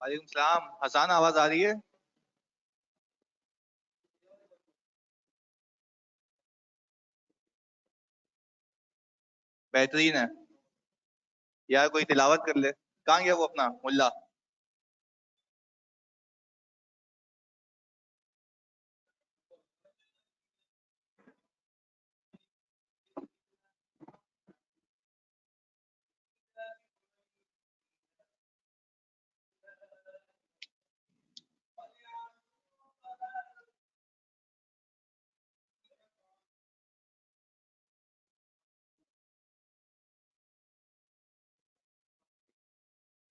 वालेकुम सलाम। हसान, आवाज आ रही है? बेहतरीन है। यार कोई तिलावत कर ले। कहाँ गया वो अपना मुल्ला?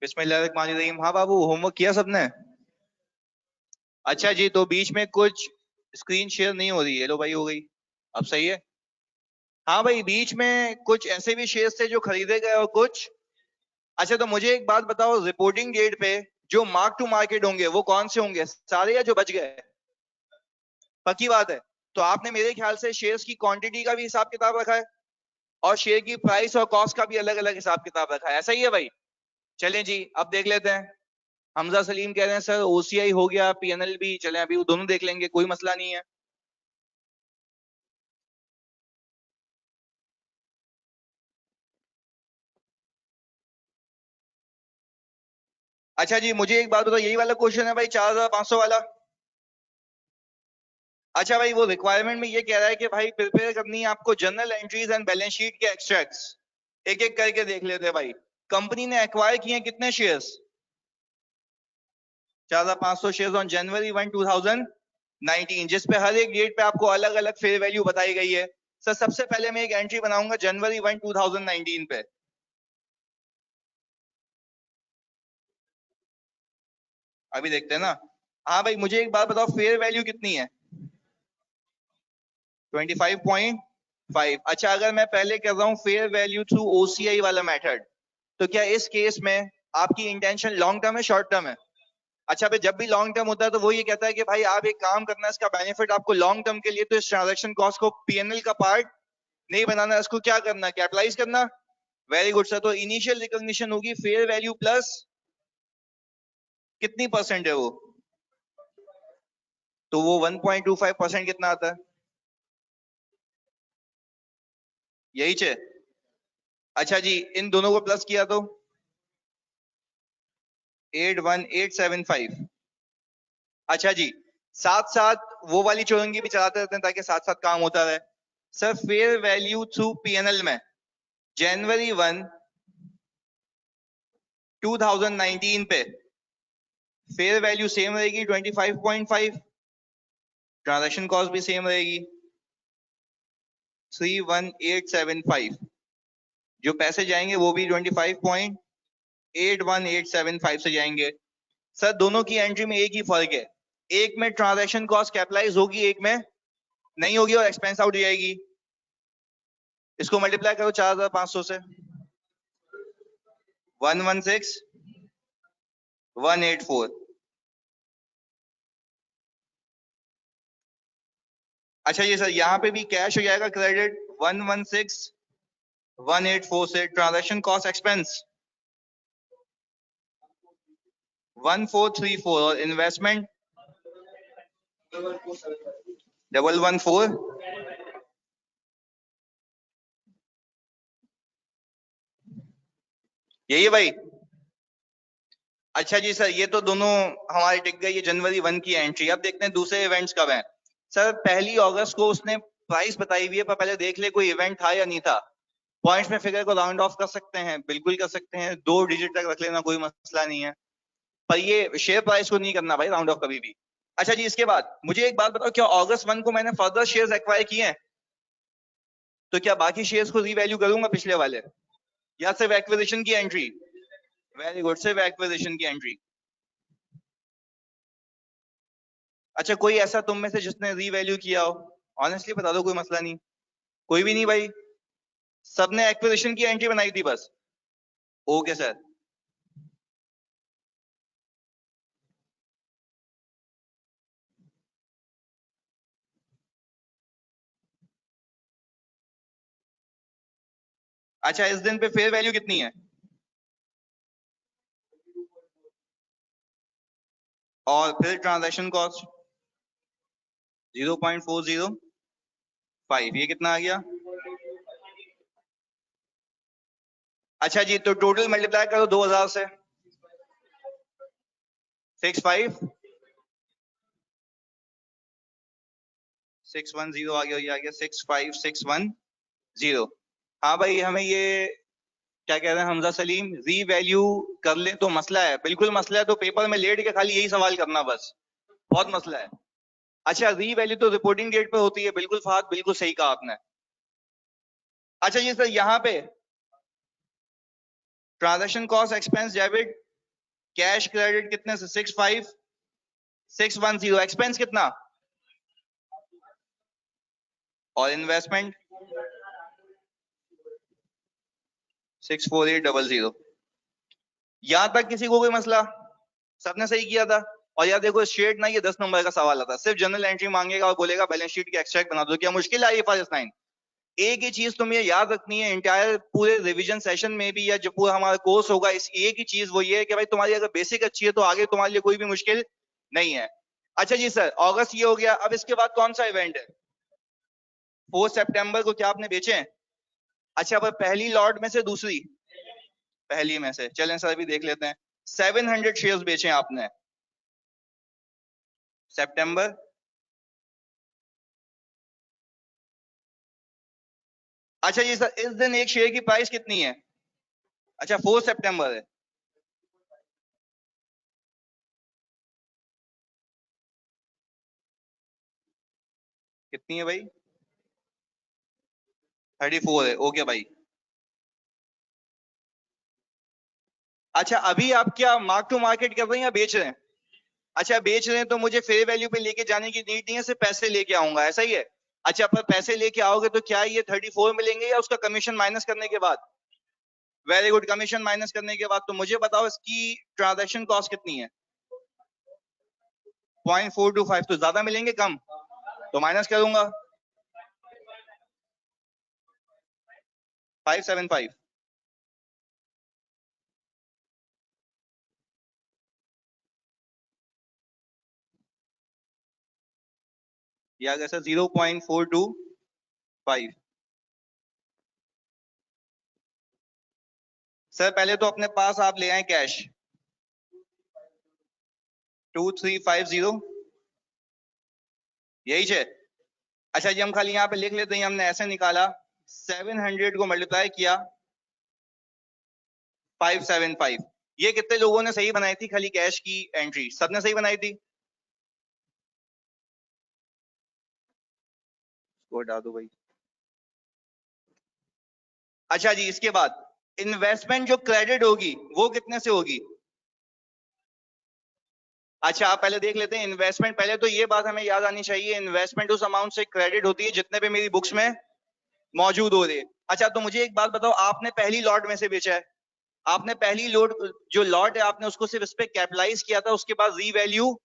बिस्मिल्लाहिर्रहमानिर्रहीम। हाँ बाबू, होमवर्क किया सबने? अच्छा जी, तो बीच में कुछ स्क्रीन शेयर नहीं हो रही है। लो भाई, हो गई। अब सही है। हाँ भाई, बीच में कुछ ऐसे भी शेयर थे जो खरीदे गए और कुछ। अच्छा, तो मुझे एक बात बताओ, रिपोर्टिंग डेट पे जो मार्क टू मार्केट होंगे वो कौन से होंगे? सारे या जो बच गए? पक्की बात है? तो आपने मेरे ख्याल से शेयर्स की क्वांटिटी का भी हिसाब किताब रखा है और शेयर की प्राइस और कॉस्ट का भी अलग अलग हिसाब किताब रखा है। ऐसा ही है भाई? चलें जी, अब देख लेते हैं। हमजा सलीम कह रहे हैं सर ओसीआई हो गया, पीएनएल भी। चलें, अभी वो दोनों देख लेंगे, कोई मसला नहीं है। अच्छा जी, मुझे एक बात बताओ, यही वाला क्वेश्चन है भाई, 4500 वाला? अच्छा भाई, वो रिक्वायरमेंट में ये कह रहा है कि भाई प्रिपेयर करनी है आपको general entries and balance sheet के एक्सट्रैक्ट्स। एक एक करके देख लेते हैं भाई। कंपनी ने एक्वायर किए हैं कितने शेयर्स? 4500 शेयर्स ऑन January 1, 2019, जिसपे हर एक डेट पे आपको अलग अलग फेयर वैल्यू बताई गई है। सर सबसे पहले मैं एक एंट्री बनाऊंगा January 1, 2019 पे। अभी देखते हैं ना। हाँ भाई, मुझे एक बात बताओ, फेयर वैल्यू कितनी है? 25.5। अच्छा, अगर मैं पहले कर रहा हूँ फेयर वैल्यू थ्रू ओसीआई वाला मेथड, तो क्या इस केस में आपकी इंटेंशन लॉन्ग टर्म है, शॉर्ट टर्म है? अच्छा भाई, जब भी लॉन्ग टर्म होता है तो वो ये कहता है कि भाई आप एक काम करना, इसका बेनिफिट आपको लॉन्ग टर्म के लिए, तो इस ट्रांजेक्शन कॉस्ट को पीएनएल का पार्ट नहीं बनाना, इसको क्या करना, कैपिटलाइज करना। Very good sir. तो इनिशियल रिकॉग्निशन होगी फेयर वैल्यू प्लस कितनी परसेंट है वो? तो वो 1.25% कितना आता है? यही चे। अच्छा जी, इन दोनों को प्लस किया तो 81875। अच्छा जी, साथ साथ वो वाली चौरंगी भी चलाते रहते हैं ताकि साथ साथ काम होता रहे। Sir fair value through PNL में January 1, 2019 पे फेयर वैल्यू सेम रहेगी 25.5। ट्रांजैक्शन कॉस्ट भी सेम रहेगी 31875। जो पैसे जाएंगे वो भी 25.81875 से जाएंगे। सर दोनों की एंट्री में एक ही फर्क है, एक में ट्रांजैक्शन कॉस्ट कैपिटलाइज होगी, एक में नहीं होगी और एक्सपेंस आउट जाएगी। इसको मल्टीप्लाई करो 4500 से। 116184। अच्छा ये सर, यहाँ पे भी कैश हो जाएगा क्रेडिट 116184 से। ट्रांजैक्शन कॉस्ट एक्सपेंस 1434 और इन्वेस्टमेंट 114। यही है भाई? अच्छा जी सर, ये तो दोनों हमारे टिक गई, ये January 1 की एंट्री। अब देखते हैं दूसरे इवेंट्स कब हैं। सर 1 अगस्त को उसने प्राइस बताई हुई है, पर पहले देख ले कोई इवेंट था या नहीं था। पॉइंट्स में फिगर को राउंड ऑफ कर सकते हैं, बिल्कुल कर सकते हैं, 2 डिजिट तक रख लेना, कोई मसला नहीं है। पर ये शेयर प्राइस को नहीं करना भाई राउंड ऑफ कभी भी। अच्छा जी, इसके बाद मुझे एक बात बताओ, क्या August 1 को मैंने फर्दर शेयर्स एक्वायर किए हैं? तो क्या बाकी शेयर्स को रीवैल्यू करूंगा पिछले वाले, या सिर्फ एक्विजिशन की एंट्री? वेरी गुड, सिर्फ एक्विजिशन की एंट्री। अच्छा, कोई ऐसा तुम में से जिसने रीवैल्यू किया हो? ऑनेस्टली बता दो, कोई मसला नहीं। कोई भी नहीं भाई? सबने एक्विजिशन की एंट्री बनाई थी बस? Okay sir. अच्छा, इस दिन पे फेयर वैल्यू कितनी है? और फिर ट्रांजैक्शन कॉस्ट 0.405, ये कितना आ गया? अच्छा जी, तो टोटल मल्टीप्लाई करो 2000 से, 65610 आ गया, ये आ गया 65610। हाँ भाई, हमें ये क्या कह रहे हैं हमजा सलीम, रीवैल्यू कर ले तो मसला है, बिल्कुल मसला है, तो पेपर में लेट के खाली यही सवाल करना बस, बहुत मसला है। अच्छा, रीवैल्यू तो रिपोर्टिंग डेट पे होती है, बिल्कुल फात, बिल्कुल सही कहा आपने। अच्छा जी सर, यहाँ पे transaction cost expense debit cash credit कितने से? 65610। एक्सपेंस कितना? और इन्वेस्टमेंट 64800। यहां तक किसी को कोई मसला? सबने सही किया था। और यार देखो, स्ट्रेट ना ये 10 नंबर का सवाल आता, सिर्फ जनरल एंट्री मांगेगा और बोलेगा बैलेंस शीट की एक्सट्रैक्ट बना दो। क्या मुश्किल है IFRS 9? एक ही चीज तुम्हें याद रखनी है इंटायर पूरे रिवीजन सेशन में भी, या जब पूरा हमारा कोर्स होगा, इस एक ही चीज वो ये है कि भाई तुम्हारी अगर बेसिक अच्छी है तो आगे तुम्हारे लिए कोई भी मुश्किल नहीं है। अच्छा जी सर, अगस्त ये हो गया, अब इसके बाद कौन सा इवेंट है? 4 सितंबर को क्या आपने बेचे हैं? अच्छा, अब पहली लॉट में से दूसरी? पहली में से, चलें सर अभी देख लेते हैं। 700 शेयर्स बेचे हैं आपने सितंबर। अच्छा जी सर, इस दिन एक शेयर की प्राइस कितनी है? अच्छा, 4 सितंबर है। कितनी है भाई? 34 है। ओके भाई। अच्छा, अभी आप क्या मार्क टू मार्केट कर रहे हैं या बेच रहे हैं? अच्छा, बेच रहे हैं तो मुझे फेयर वैल्यू पे लेके जाने की नीड नहीं है, सिर्फ पैसे लेके आऊंगा, ऐसा ही है? अच्छा, पर पैसे लेके आओगे तो क्या ये 34 मिलेंगे या उसका कमीशन माइनस करने के बाद? वेरी गुड, कमीशन माइनस करने के बाद। तो मुझे बताओ इसकी ट्रांजैक्शन कॉस्ट कितनी है? 0.425। तो ज्यादा मिलेंगे कम? तो माइनस करूंगा 575। या कैसे 0.425? सर पहले तो अपने पास आप ले आए कैश 2350, यही है। अच्छा जी, हम खाली यहाँ पे लिख लेते हैं, हमने ऐसे निकाला 700 को मल्टीप्लाई किया 575। ये कितने लोगों ने सही बनाई थी खाली कैश की एंट्री? सबने सही बनाई थी? वो डाल दो भाई। अच्छा जी, इसके बाद इन्वेस्टमेंट जो क्रेडिट होगी वो कितने से होगी? अच्छा, आप पहले देख लेते हैं इन्वेस्टमेंट। पहले तो ये बात हमें याद आनी चाहिए, इन्वेस्टमेंट उस अमाउंट से क्रेडिट होती है जितने पे मेरी बुक्स में मौजूद हो रहे। अच्छा, तो मुझे एक बात बताओ, आपने पहली लॉट में से बेचा है, आपने पहली लॉट जो लॉट है आपने उसको सिर्फ इस पे कैपिटलाइज किया था, उसके बाद रीवैल्यू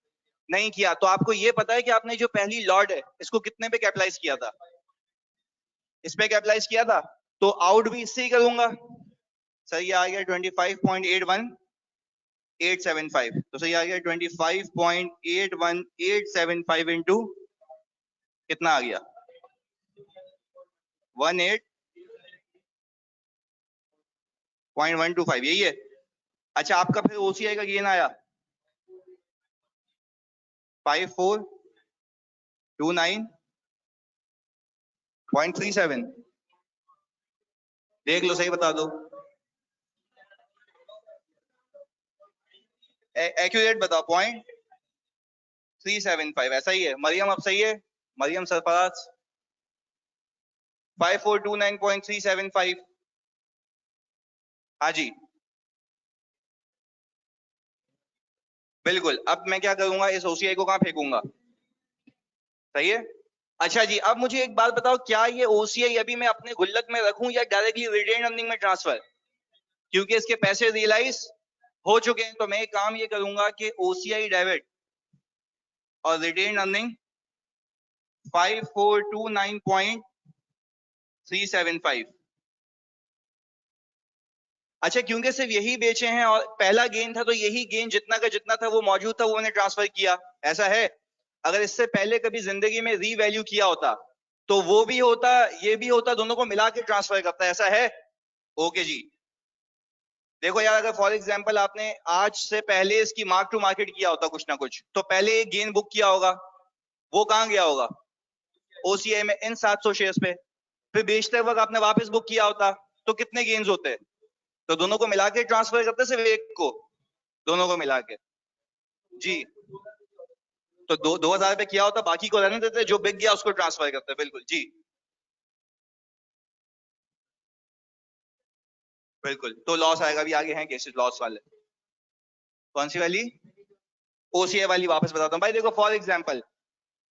नहीं किया। तो आपको ये पता है कि आपने जो पहली लॉट है इसको कितने पे कैपिटलाइज किया था? इस पे कैपिटलाइज किया था, तो आउट भी इससे ही करूंगा। सर ये आ गया 25.81875। तो सही आ गया 25.81875 इंटू कितना आ गया? 18.125, यही है। अच्छा, आपका फिर OCI का गेन आया 5429.37। देख लो, सही बता दो, एक्यूरेट बताओ। 0.375, ऐसा ही है मरियम? अब सही है मरियम सरफराज? 5429.375। हाँ जी, बिल्कुल। अब मैं क्या करूंगा, इस OCI को कहां फेंकूंगा? सही है। अच्छा जी, अब मुझे एक बात बताओ, क्या ये OCI अभी मैं अपने गुल्लक में रखूं या डायरेक्टली रिटेन अर्निंग में ट्रांसफर? क्योंकि इसके पैसे रियलाइज हो चुके हैं, तो मैं एक काम ये करूंगा कि OCI डेबिट और रिटेन अर्निंग 5429.375। अच्छा, क्योंकि सिर्फ यही बेचे हैं और पहला गेन था तो यही गेन जितना का जितना था वो मौजूद था वो मैंने ट्रांसफर किया, ऐसा है? अगर इससे पहले कभी जिंदगी में रीवैल्यू किया होता तो वो भी होता, ये भी होता, दोनों को मिला के ट्रांसफर करता है, ऐसा है? ओके जी। देखो यार, अगर फॉर एग्जांपल आपने आज से पहले इसकी मार्क टू मार्केट किया होता कुछ ना कुछ, तो पहले एक गेन बुक किया होगा, वो कहां गया होगा? ओसीआई में, इन 700 शेयर्स पे। फिर बेचते वक्त आपने वापस बुक किया होता तो कितने गेन्स होते? तो दोनों को मिला के ट्रांसफर करते, सिर्फ एक को? दोनों को मिला के जी। तो 2000 पे किया होता, बाकी को रहने देते, जो बिक गया उसको ट्रांसफर करते, बिल्कुल जी। बिल्कुल, तो लॉस आएगा भी, आगे हैं केसेस लॉस वाले। कौन सी वाली? ओसीआई वाली वापस बताता हूँ भाई। देखो फॉर एग्जांपल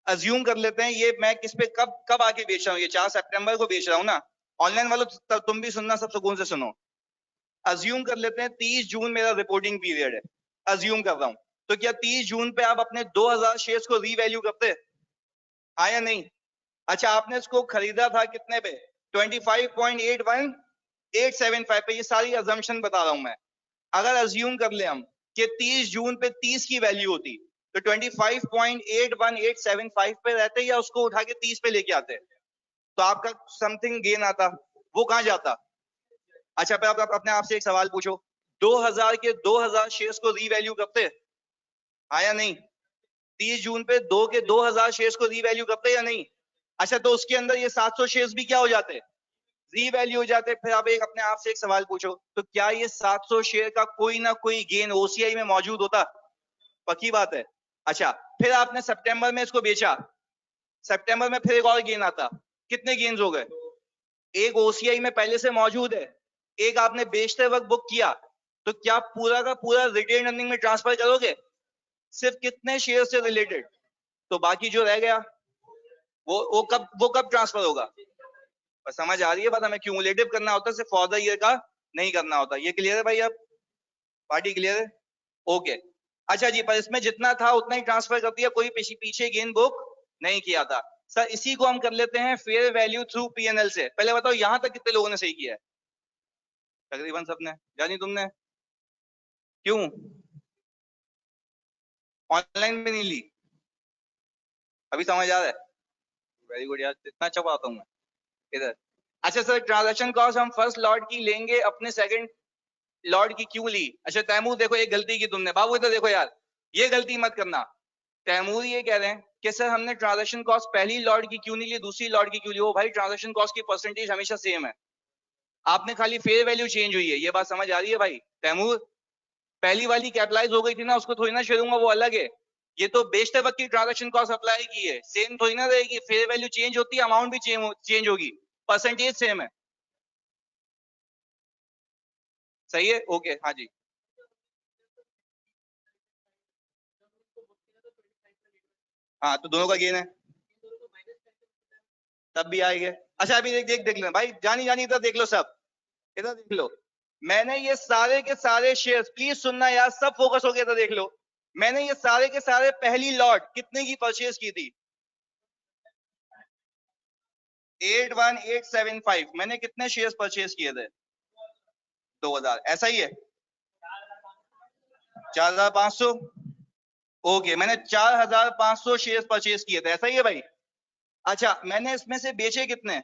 अज्यूम कर लेते हैं, ये मैं किस पे कब कब आके बेच रहा हूँ, ये 4 सितंबर को बेच रहा हूँ ना। ऑनलाइन वालों तुम भी सुनना, सब सुकून से सुनो। अज्यूम कर लेते हैं 30 जून मेरा रिपोर्टिंग पीरियड है, अज्यूम कर रहा हूँ। तो क्या 30 जून पे आप अपने 2000 शेयर्स को रीवैल्यू करते? हाँ या नहीं? अच्छा, आपने इसको खरीदा था कितने पे? 25.81875 पे। ये सारी अजम्पशन बता रहा हूं मैं। अगर अज्यूम कर ले हम कि 30 जून पे 30 की वैल्यू होती तो 25.81875 पे रहते या उसको उठा के 30 पे लेके आते, तो आपका समथिंग गेन आता, वो कहां जाता? अच्छा, फिर आप अपने आप से एक सवाल पूछो, 2000 के 2000 शेयर्स को रीवैल्यू करते? हाँ या नहीं? 30 जून पे 2 के 2000 शेयर्स को रीवैल्यू करते या नहीं? अच्छा, तो उसके अंदर ये 700 शेयर्स भी क्या हो जाते? रीवैल्यू हो जाते। फिर आप एक अपने आप से एक सवाल पूछो, तो क्या ये 700 शेयर का कोई ना कोई गेन ओसीआई में मौजूद होता? पक्की बात है। अच्छा, फिर आपने सितंबर में इसको बेचा, सितंबर में फिर एक और गेन आता, कितने गेन्स हो गए? एक ओसीआई में पहले से मौजूद है, एक आपने बेचते वक्त बुक किया, तो क्या पूरा का पूरा रिटेन अर्निंग में ट्रांसफर करोगे? सिर्फ कितने शेयर से रिलेटेड? तो बाकी जो रह गया वो कब ट्रांसफर होगा? बस समझ आ रही है बात? हमें क्यूमुलेटिव करना होता है, सिर्फ फॉर द ईयर का नहीं करना होता। ये क्लियर है भाई? अब पार्टी क्लियर है? ओके। अच्छा जी, पर इसमें जितना था उतना ही ट्रांसफर कर दिया, कोई पीछे गेन बुक नहीं किया था। सर इसी को हम कर लेते हैं फेयर वैल्यू थ्रू पीएनएल से। पहले बताओ यहां तक कितने लोगों ने सही किया है? तकरीबन सबने। जानी तुमने? क्यों ऑनलाइन में नहीं ली? अभी समझ आ रहा है? वेरी गुड यार, इतना अच्छा पढ़ाता हूँ मैं इधर। अच्छा सर, ट्रांजैक्शन कॉस्ट हम फर्स्ट लॉट की लेंगे, अपने सेकंड लॉर्ड की क्यों ली? अच्छा तैमूर, देखो एक गलती की तुमने, बाबू इधर देखो यार, ये गलती मत करना। तैमूर ये कह रहे हैं कि सर हमने ट्रांजैक्शन कॉस्ट पहली लॉर्ड की क्यों नहीं ली, दूसरी लॉर्ड की क्यों ली? वो भाई ट्रांजैक्शन कॉस्ट की परसेंटेज हमेशा सेम है, आपने खाली फेयर वैल्यू चेंज हुई है। ये बात समझ आ रही है भाई तैमूर? पहली वाली कैपिटलाइज हो गई थी ना, उसको थोड़ी ना छोड़ूंगा, वो अलग है। ये तो बेचते वक्त की ट्रांजैक्शन कॉस्ट अप्लाई की है, सेम थोड़ी ना रहेगी। फेयर वैल्यू चेंज होती है, अमाउंट भी चेंज होगी, परसेंटेज सेम है। सही है? ओके, हाँ जी। हाँ, तो दोनों का गेन है, तब भी आएंगे। अच्छा अभी देख देख देख लो भाई, जानी जानी इधर देख लो सब, इधर देख लो। मैंने ये सारे के सारे शेयर्स, प्लीज सुनना यार, सब फोकस हो गया था, देख लो। मैंने ये सारे के सारे पहली लॉट कितने की परचेज की थी? 81875। मैंने कितने शेयर्स परचेज किए थे? 2000, ऐसा ही है? 4500। ओके, मैंने 4500 शेयर्स परचेज किए थे, ऐसा ही है भाई? अच्छा, मैंने इसमें से बेचे कितने?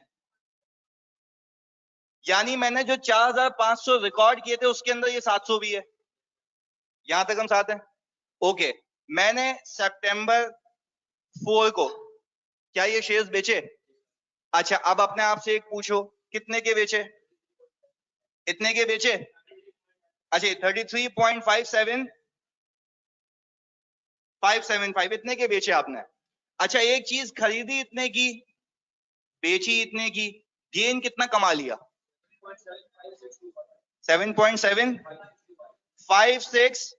यानी मैंने जो 4500 रिकॉर्ड किए थे उसके अंदर ये 700 भी है। यहां तक हम साथ हैं? ओके। मैंने सितंबर 4 को क्या ये शेयर्स बेचे? अच्छा, अब अपने आप से एक पूछो, कितने के बेचे? इतने के बेचे? अच्छा, 33.575 इतने के बेचे आपने। अच्छा, एक चीज खरीदी इतने की, बेची इतने की, गेन कितना कमा लिया? 7.756।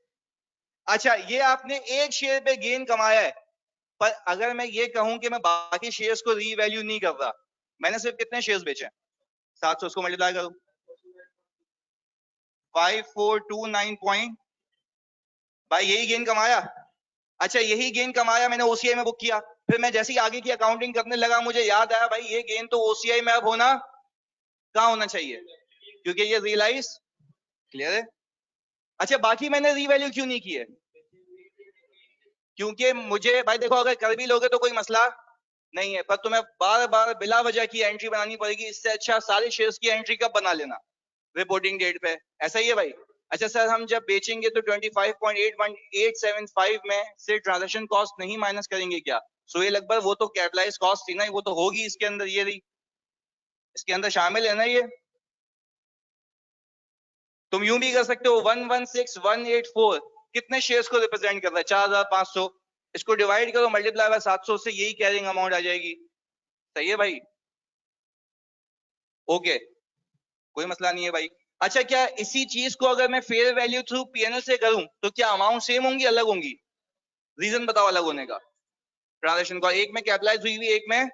अच्छा, ये आपने एक शेयर पे गेन कमाया है, पर अगर मैं ये कहूं कि मैं बाकी शेयर्स को रीवैल्यू नहीं कर रहा, मैंने सिर्फ कितने शेयर्स बेचे? 700, उसको मल्टीप्लाई करो, 5429 पॉइंट। भाई यही गेन कमाया? अच्छा, यही गेन कमाया, मैंने ओसीआई में बुक किया। फिर मैं जैसे ही आगे की अकाउंटिंग करने लगा, मुझे याद आया भाई ये गेन तो ओसीआई में अब होना कहाँ होना चाहिए, क्योंकि ये रियलाइज क्लियर है? अच्छा बाकी मैंने रीवैल्यू क्यों नहीं किए? क्योंकि मुझे भाई देखो अगर कर भी लोगे तो कोई मसला नहीं है, पर तुम्हें बार बार बिला वजह की एंट्री बनानी पड़ेगी। इससे अच्छा सारे शेयर्स की एंट्री कब बना लेना? रिपोर्टिंग डेट पे। ऐसा ही है भाई? अच्छा सर हम जब बेचेंगे तो 25.81875 में से ट्रांजैक्शन कॉस्ट नहीं माइनस करेंगे क्या? सो ये लगभग वो तो कैपिटलाइज कॉस्ट थी ना, वो तो होगी इसके अंदर, ये रही इसके अंदर शामिल है ना ये। तुम यूं भी कर सकते हो 116184 कितने शेयर्स को रिप्रेजेंट कर रहा है? 4500। इसको डिवाइड करो मल्टीप्लाई बाय 700 से, यही कैरिंग अमाउंट आ जाएगी। सही है भाई? ओके कोई मसला नहीं है भाई। अच्छा क्या इसी चीज को अगर मैं फेयर वैल्यू थ्रू पीएनएल से करूं तो क्या अमाउंट सेम होंगी अलग होंगी? रीजन बताओ अलग होने का। ट्रांजैक्शन को एक में कैपिटलाइज हुई हुई एक में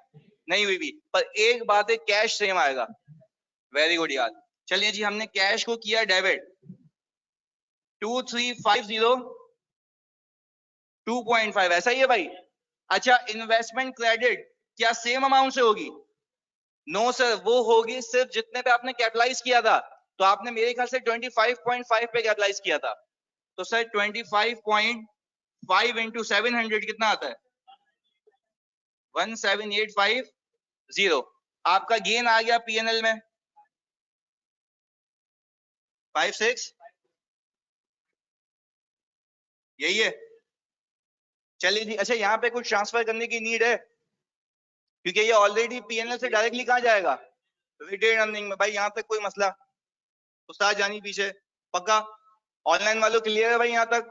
नहीं हुई हुई, पर एक बात है कैश सेम आएगा। वेरी गुड यार। चलिए जी हमने कैश को किया डेबिट 2350 ऐसा ही है भाई? अच्छा इन्वेस्टमेंट क्रेडिट क्या सेम अमाउंट से होगी? नो सर, वो होगी सिर्फ जितने पे आपने कैपिटलाइज किया था। तो आपने मेरे ख्याल से 25.5 पे कैपिटलाइज किया था, तो सर 25.5 इंटू 700 कितना आता है? 17850। आपका गेन आ गया पीएनएल में 56, यही है? चलिए जी। अच्छा यहाँ पे कुछ ट्रांसफर करने की नीड है क्योंकि ये ऑलरेडी पीएनएल से डायरेक्टली कहाँ जाएगा? रिटेन अर्निंग में। भाई यहाँ तक कोई मसला? उस्ताद जानी पीछे पक्का? ऑनलाइन वालों क्लियर है भाई यहाँ तक?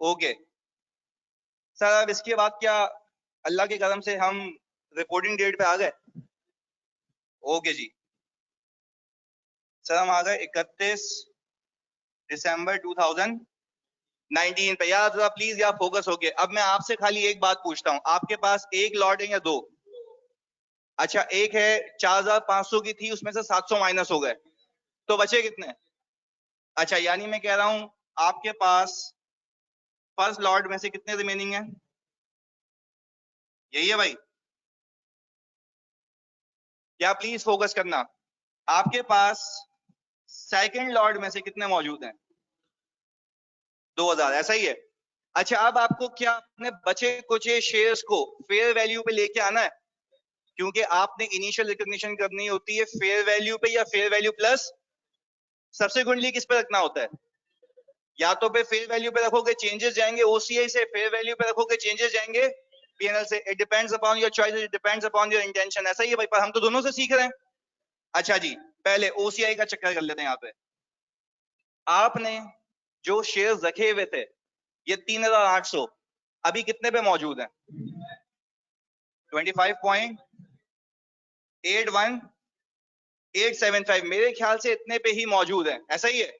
ओके सर अब इसके बाद क्या अल्लाह के करम से हम रिपोर्टिंग डेट पे आ गए? ओके जी सर हम आ गए 31 दिसंबर 2019 पे। यार जरा प्लीज यार फोकस हो गया। अब मैं आपसे खाली एक बात पूछता हूँ, आपके पास एक लॉट है या दो? अच्छा एक है, 4500 की थी उसमें से 700 माइनस हो गए, तो बचे कितने? अच्छा यानी मैं कह रहा हूं आपके पास फर्स्ट लॉट में से कितने रिमेनिंग है? यही है भाई? क्या प्लीज फोकस करना। आपके पास सेकंड लॉट में से कितने मौजूद हैं? 2000 ऐसा ही है? अच्छा अब आपको क्या अपने बचे कुचे शेयर्स को फेयर वैल्यू पे लेके आना है? क्योंकि आपने इनिशियल रिकॉग्निशन करनी होती है फेयर वैल्यू पे या फेयर वैल्यू प्लस सब्सिक्वेंटली किस पे रखना होता है? या तो पे फेयर वैल्यू पे रखोगे चेंजेस जाएंगे ओसीआई से, फेयर वैल्यू पे रखोगे चेंजेस जाएंगे पीएनएल से। It depends upon your choice, it depends upon your intention. ऐसा ही है भाई, पर हम तो दोनों से सीख रहे हैं। अच्छा जी पहले ओसीआई का चक्कर कर लेते हैं। यहाँ पे आपने जो शेयर्स रखे हुए थे ये 3800 अभी कितने पे मौजूद हैं? 25.81875 मेरे ख्याल से इतने पे ही मौजूद है। ऐसा ही है?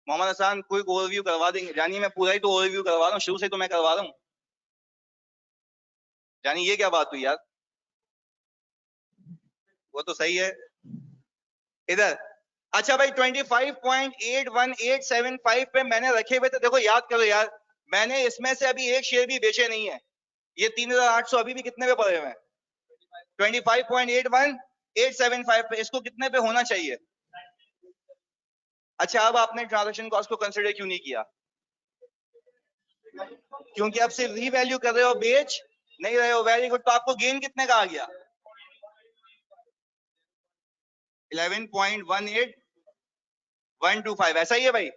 मोहम्मद हसन कोई ओवरव्यू करवा देंगे? जानी मैं पूरा ही तो ओवरव्यू करवा रहा हूँ, शुरू से तो मैं करवा रहा हूँ। जानी ये क्या बात हुई यार? वो तो सही है इधर। अच्छा भाई 25.81875 पे मैंने रखे हुए थे, देखो याद करो यार, मैंने इसमें से अभी एक शेयर भी बेचे नहीं है। ये 3800 अभी भी कितने पे पड़े हुए हैं? 25.81875 पे। इसको कितने पे होना चाहिए? अच्छा अब आपने ट्रांजैक्शन कॉस्ट को कंसिडर क्यों नहीं किया? क्योंकि आप सिर्फ रीवैल्यू कर रहे हो, बेच नहीं रहे हो। Very good. तो आपको गेन कितने का आ गया? 11.18125। ऐसा ही है भाई?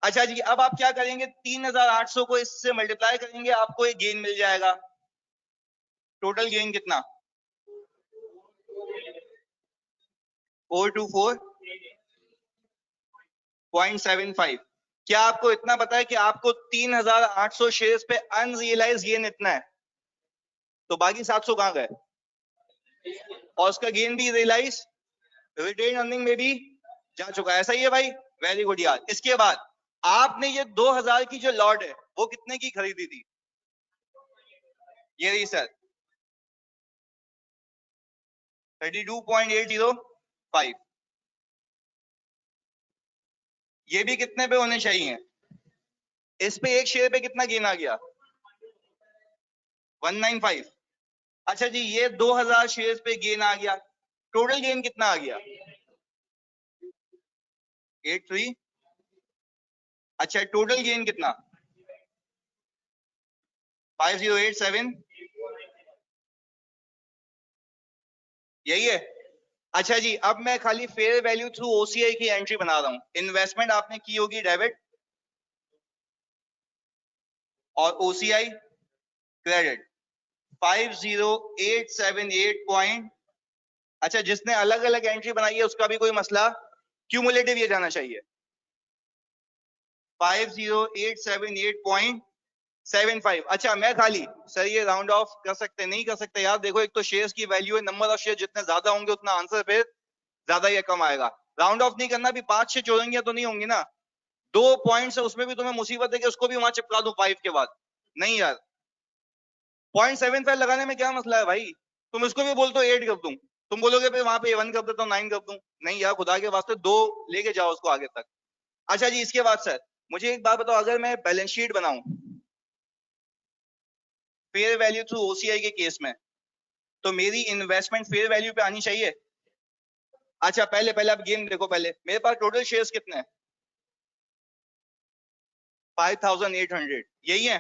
अच्छा जी अब आप क्या करेंगे, 3800 को इससे मल्टीप्लाई करेंगे, आपको एक गेन मिल जाएगा। टोटल गेन कितना? 424.75। क्या आपको इतना पता है कि आपको 3800 शेयर्स पे अनरियलाइज गेन इतना है, तो बाकी 700 कहां गए? और उसका गेन भी रियलाइज रिटेन अर्निंग में भी जा चुका है। ऐसा ही है भाई? वेरी गुड यार। इसके बाद आपने ये 2000 की जो लॉट है वो कितने की खरीदी थी? ये रही सर 32.805। ये भी कितने पे होने चाहिए? इस पे एक शेयर पे कितना गेन आ गया? 195। अच्छा जी ये 2000 शेयर्स पे गेन आ गया, टोटल गेन कितना आ गया? 83। अच्छा टोटल गेन कितना? 5087, यही है। अच्छा जी, अब मैं खाली फेयर वैल्यू थ्रू ओसीआई की एंट्री बना रहा हूं। इन्वेस्टमेंट आपने की होगी डेबिट और ओसीआई क्रेडिट 50878 पॉइंट। अच्छा जिसने अलग अलग एंट्री बनाई है उसका भी कोई मसला, क्यूमुलेटिव ये जाना चाहिए 50878.75। अच्छा मैं खाली सर ये राउंड ऑफ कर सकते नहीं कर सकते यार, देखो एक तो शेयर्स की वैल्यू है, नंबर ऑफ शेयर जितने ज्यादा होंगे उतना आंसर फिर ज्यादा ये कम आएगा। राउंड ऑफ नहीं करना, भी 5-6 जोड़ेंगे तो नहीं होंगी ना, 2 पॉइंट्स है उसमें भी तुम्हें मुसीबत है कि उसको भी वहां चिपका दो 5 के बाद। नहीं यार 0.75 लगाने में क्या मसला है भाई, तुम इसको भी बोल तो 8 कर दूं, तुम बोलोगे भाई वहां पे 1 कर देता हूं 9 कर दूं, नहीं यार खुदा के वास्ते 2 लेके जाओ उसको आगे तक। अच्छा जी इसके बाद सर मुझे एक बात बताओ, अगर मैं बैलेंस शीट बनाऊं फेयर वैल्यू थ्रू ओसीआई के केस में, तो मेरी इन्वेस्टमेंट फेयर वैल्यू पे आनी चाहिए। अच्छा पहले पहले आप गेम देखो, पहले मेरे पास टोटल शेयर्स कितने हैं? 5800, यही है।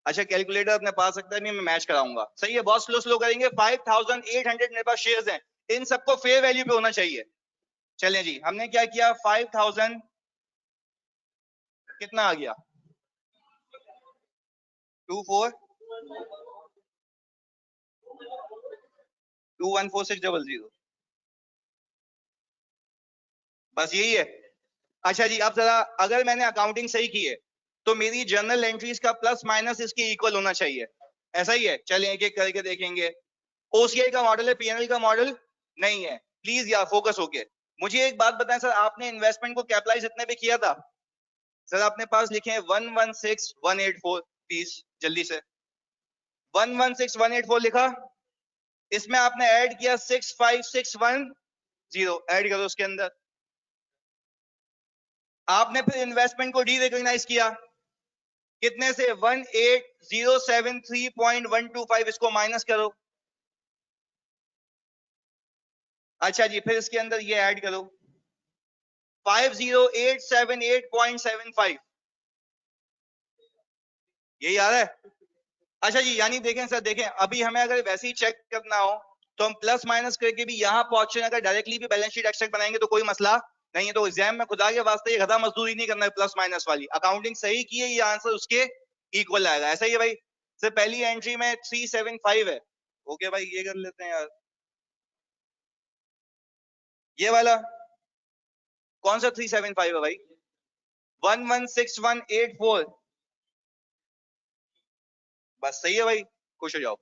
अच्छा कैलकुलेटर अपने पास सकता है नहीं, मैं मैच कराऊंगा, सही है, बहुत स्लो स्लो करेंगे। 5800 मेरे पास शेयर्स हैं, इन सबको फेयर वैल्यू पे होना चाहिए। चलें जी, हमने क्या किया, 5000 कितना आ गया 24214600, बस यही है। अच्छा जी अब जरा अगर मैंने अकाउंटिंग सही की है तो मेरी जर्नल एंट्रीज का प्लस माइनस इसके इक्वल होना चाहिए, ऐसा ही है। चलिए एक एक करके देखेंगे। ओसीआई का मॉडल है, पीएनएल का मॉडल नहीं है, प्लीज यार फोकस होके। मुझे एक बात बताएं सर, आपने इन्वेस्टमेंट को कैपिटलाइज इतने पे किया था? सर अपने पास लिखे हैं 116184, प्लीज जल्दी से 116184 लिखा, इसमें आपने ऐड किया 65610, ऐड करो उसके अंदर। आपने फिर इन्वेस्टमेंट को डी रिकॉग्नाइज किया कितने से, 18073.125, इसको माइनस करो। अच्छा जी फिर इसके अंदर ये ऐड करो 50878.75, यही आ रहा है। अच्छा जी यानी देखें सर, देखें अभी हमें अगर वैसे ही चेक करना हो तो हम प्लस माइनस करके भी यहाँ पहुंचे, अगर डायरेक्टली भी बैलेंस शीट एक्सट्रैक्ट बनाएंगे तो कोई मसला नहीं है। तो एग्जाम में खुदा के वास्ते ये गधा मजदूरी नहीं करना है, प्लस माइनस वाली अकाउंटिंग सही की है, ये आंसर उसके इक्वल आएगा, ऐसा ही है भाई। सर पहली एंट्री में 375 है, ओके भाई ये कर लेते हैं यार। ये वाला कौन सा 375 है भाई? 116184, बस सही है भाई, खुश हो जाओ।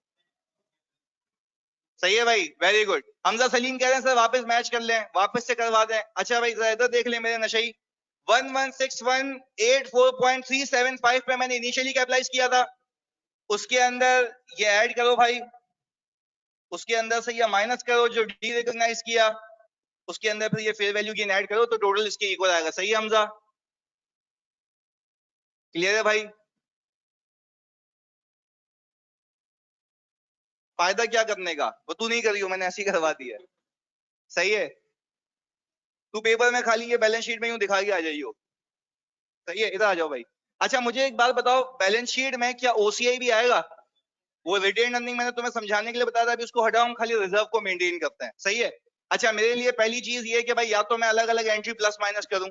सही है भाई, वेरी गुड। हमजा सलीम कह रहे हैं सर वापस मैच कर लें, वापस से करवा दें। अच्छा भाई जरा इधर देख ले मेरे नशई, 116184.375 पे मैंने इनिशियली कैपिटलाइज किया था, उसके अंदर ये ऐड करो भाई, उसके अंदर से ये माइनस करो जो डी रिकॉग्नाइज किया, उसके अंदर फिर ये फेयर वैल्यू गेन ऐड करो तो टोटल इसके इक्वल आएगा। सही है हमजा, क्लियर है भाई? फायदा क्या करने का, वो तू नहीं करी हो, मैंने ऐसी करवा दी है। सही है, तू पेपर में खाली ये बैलेंस शीट में यूं दिखा के आ जाइयो। सही है, इधर आ जाओ भाई। अच्छा मुझे एक बात बताओ, बैलेंस शीट में क्या ओसीआई भी आएगा? वो रिटेन अर्निंग मैंने तुम्हें समझाने के लिए बताया था, अभी उसको हटाओ, हम खाली रिजर्व को मेंटेन करते हैं। सही है। अच्छा मेरे लिए पहली चीज ये कि भाई या तो मैं अलग अलग एंट्री प्लस माइनस करूं,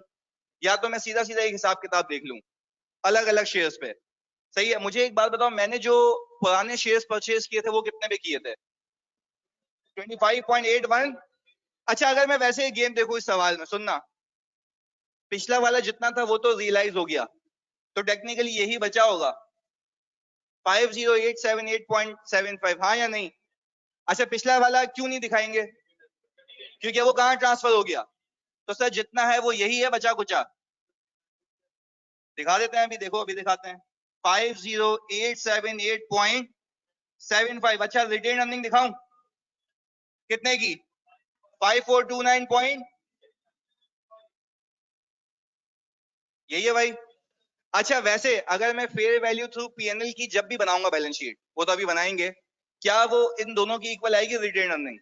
या तो मैं सीधा सीधा एक हिसाब किताब देख लूं अलग अलग शेयर्स पे। सही है, मुझे एक बात बताओ, मैंने जो पुराने शेयर्स परचेज किए थे वो कितने पे किए थे? 25.81। अच्छा अगर मैं वैसे ही गेम देखूं इस सवाल में, सुनना, पिछला वाला जितना था वो तो रियलाइज हो गया, तो टेक्निकली यही बचा होगा 50878.75, हाँ या नहीं? अच्छा पिछला वाला क्यों नहीं दिखाएंगे, क्योंकि वो कहाँ ट्रांसफर हो गया, तो सर जितना है वो यही है, बचा कुचा दिखा देते हैं, अभी देखो अभी दिखाते हैं 50878.75। अच्छा रिटेन अर्निंग दिखाऊं कितने की, 5429 पॉइंट, यही है भाई। अच्छा वैसे अगर मैं फेयर वैल्यू थ्रू पीएनएल की जब भी बनाऊंगा बैलेंस शीट, वो तो अभी बनाएंगे, क्या वो इन दोनों की इक्वल आएगी रिटेन अर्निंग?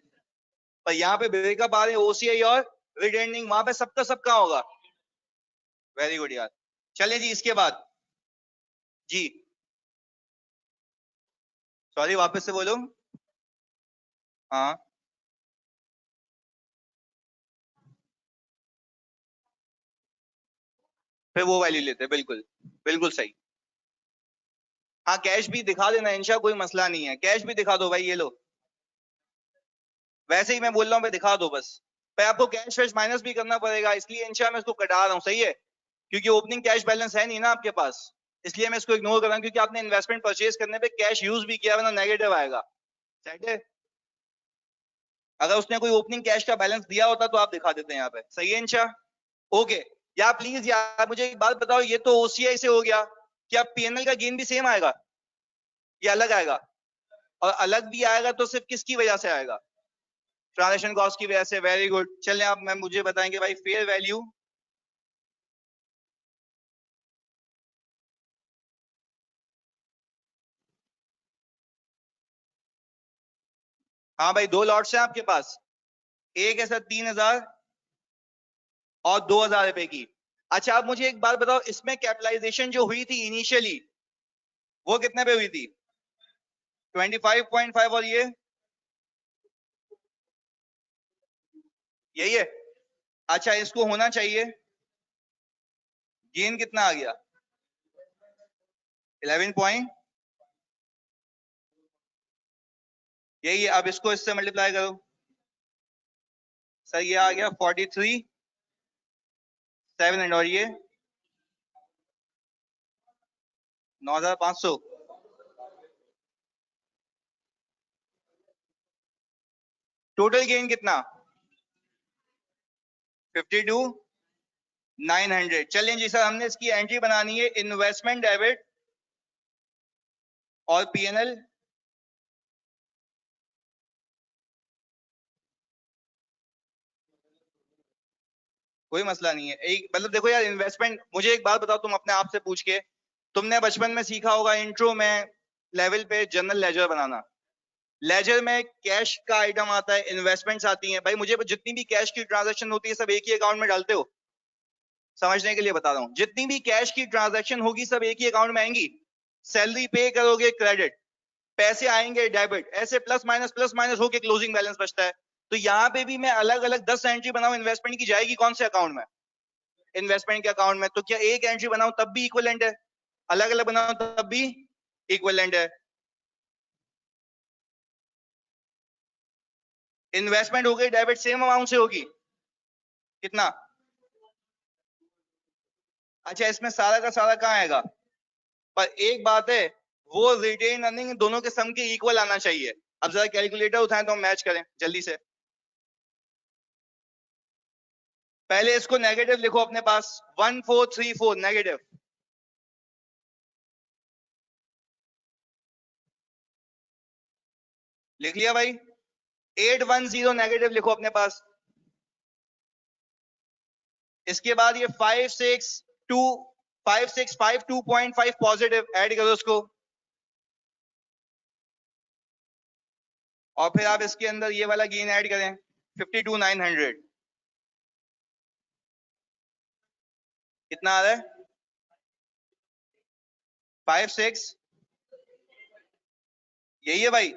पर यहाँ पे ब्रेकअप आ रहे हैं ओसीआई और रिटेन अर्निंग, वहां पे सबका सबका होगा। वेरी गुड यार। चलिए जी, इसके बाद जी, सॉरी वापस से बोलो। हाँ, फिर वो वैल्यू लेते हैं, बिल्कुल बिल्कुल सही। हाँ, कैश भी दिखा देना इंशा, कोई मसला नहीं है, कैश भी दिखा दो भाई, ये लो। वैसे ही मैं बोल रहा हूँ, दिखा दो बस। पर आपको कैश वैश माइनस भी करना पड़ेगा, इसलिए इंशा मैं इसको कटा रहा हूँ, सही है, क्योंकि ओपनिंग कैश बैलेंस है नहीं ना आपके पास, इसलिए मैं इसको इग्नोर कर रहा हूँ, क्योंकि आपने इन्वेस्टमेंट परचेज करने पे कैश यूज भी किया, वरना नेगेटिव आएगा। सेट है। अगर उसने कोई ओपनिंग कैश का बैलेंस दिया होता तो आप दिखा देते हैं यहाँ पे, सही है इंशा। ओके। या प्लीज यार मुझे एक बात बताओ, ये तो ओसीआई से हो गया, क्या पीएनएल का गेन भी सेम आएगा या अलग आएगा? और अलग भी आएगा तो सिर्फ किसकी वजह से आएगा? ट्रांजैक्शन कॉस्ट की वजह से। Very good. चलिए आप मैं मुझे बताएंगे भाई, फेयर वैल्यू। हाँ भाई, दो लॉट्स हैं आपके पास, एक है सर 3,000 और 2,000 रुपए की। अच्छा आप मुझे एक बात बताओ, इसमें कैपिटलाइजेशन जो हुई थी इनिशियली, वो कितने पे हुई थी? 25.5, और ये यही है। अच्छा इसको होना चाहिए, गेन कितना आ गया? 11 पॉइंट, यही है। अब इसको इससे मल्टीप्लाई करो, सर ये आ गया 43,700, और ये 9,500। टोटल गेन कितना? 52,900। चलिए जी सर, हमने इसकी एंट्री बनानी है, इन्वेस्टमेंट डेबिट और पीएनएल। कोई मसला नहीं है, एक मतलब देखो यार, इन्वेस्टमेंट, मुझे एक बात बताओ, तुम अपने आप से पूछ के, तुमने बचपन में सीखा होगा इंट्रो में लेवल पे जनरल लेजर बनाना। लेजर में कैश का आइटम आता है, इन्वेस्टमेंट्स आती हैं, भाई मुझे जितनी भी कैश की ट्रांजैक्शन होती है सब एक ही अकाउंट में डालते हो? समझने के लिए बता रहा हूँ, जितनी भी कैश की ट्रांजैक्शन होगी सब एक ही अकाउंट में आएंगी। सैलरी पे करोगे क्रेडिट, पैसे आएंगे डेबिट, ऐसे प्लस माइनस होके क्लोजिंग बैलेंस बचता है। तो यहाँ पे भी मैं अलग अलग 10 एंट्री बनाऊं इन्वेस्टमेंट की, जाएगी कौन से अकाउंट में? इन्वेस्टमेंट के अकाउंट में। तो क्या एक एंट्री बनाऊं तब भी इक्विवेलेंट है, अलग अलग बनाऊं तब भी इक्विवेलेंट है? इन्वेस्टमेंट हो गई डेबिट, सेम अमाउंट से होगी, कितना? अच्छा इसमें सारा का सारा कहाँ आएगा? पर एक बात है, वो रिटेन अर्निंग दोनों के सम के इक्वल आना चाहिए। अब जरा कैलकुलेटर उठाएं तो हम मैच करें जल्दी से। पहले इसको नेगेटिव लिखो अपने पास, 1434 नेगेटिव। लिख लिया भाई। 810 नेगेटिव लिखो अपने पास। इसके बाद ये 5652.5 पॉजिटिव ऐड करो उसको, और फिर आप इसके अंदर ये वाला गेन ऐड करें 52,900। कितना आ रहा है? 56, यही है भाई।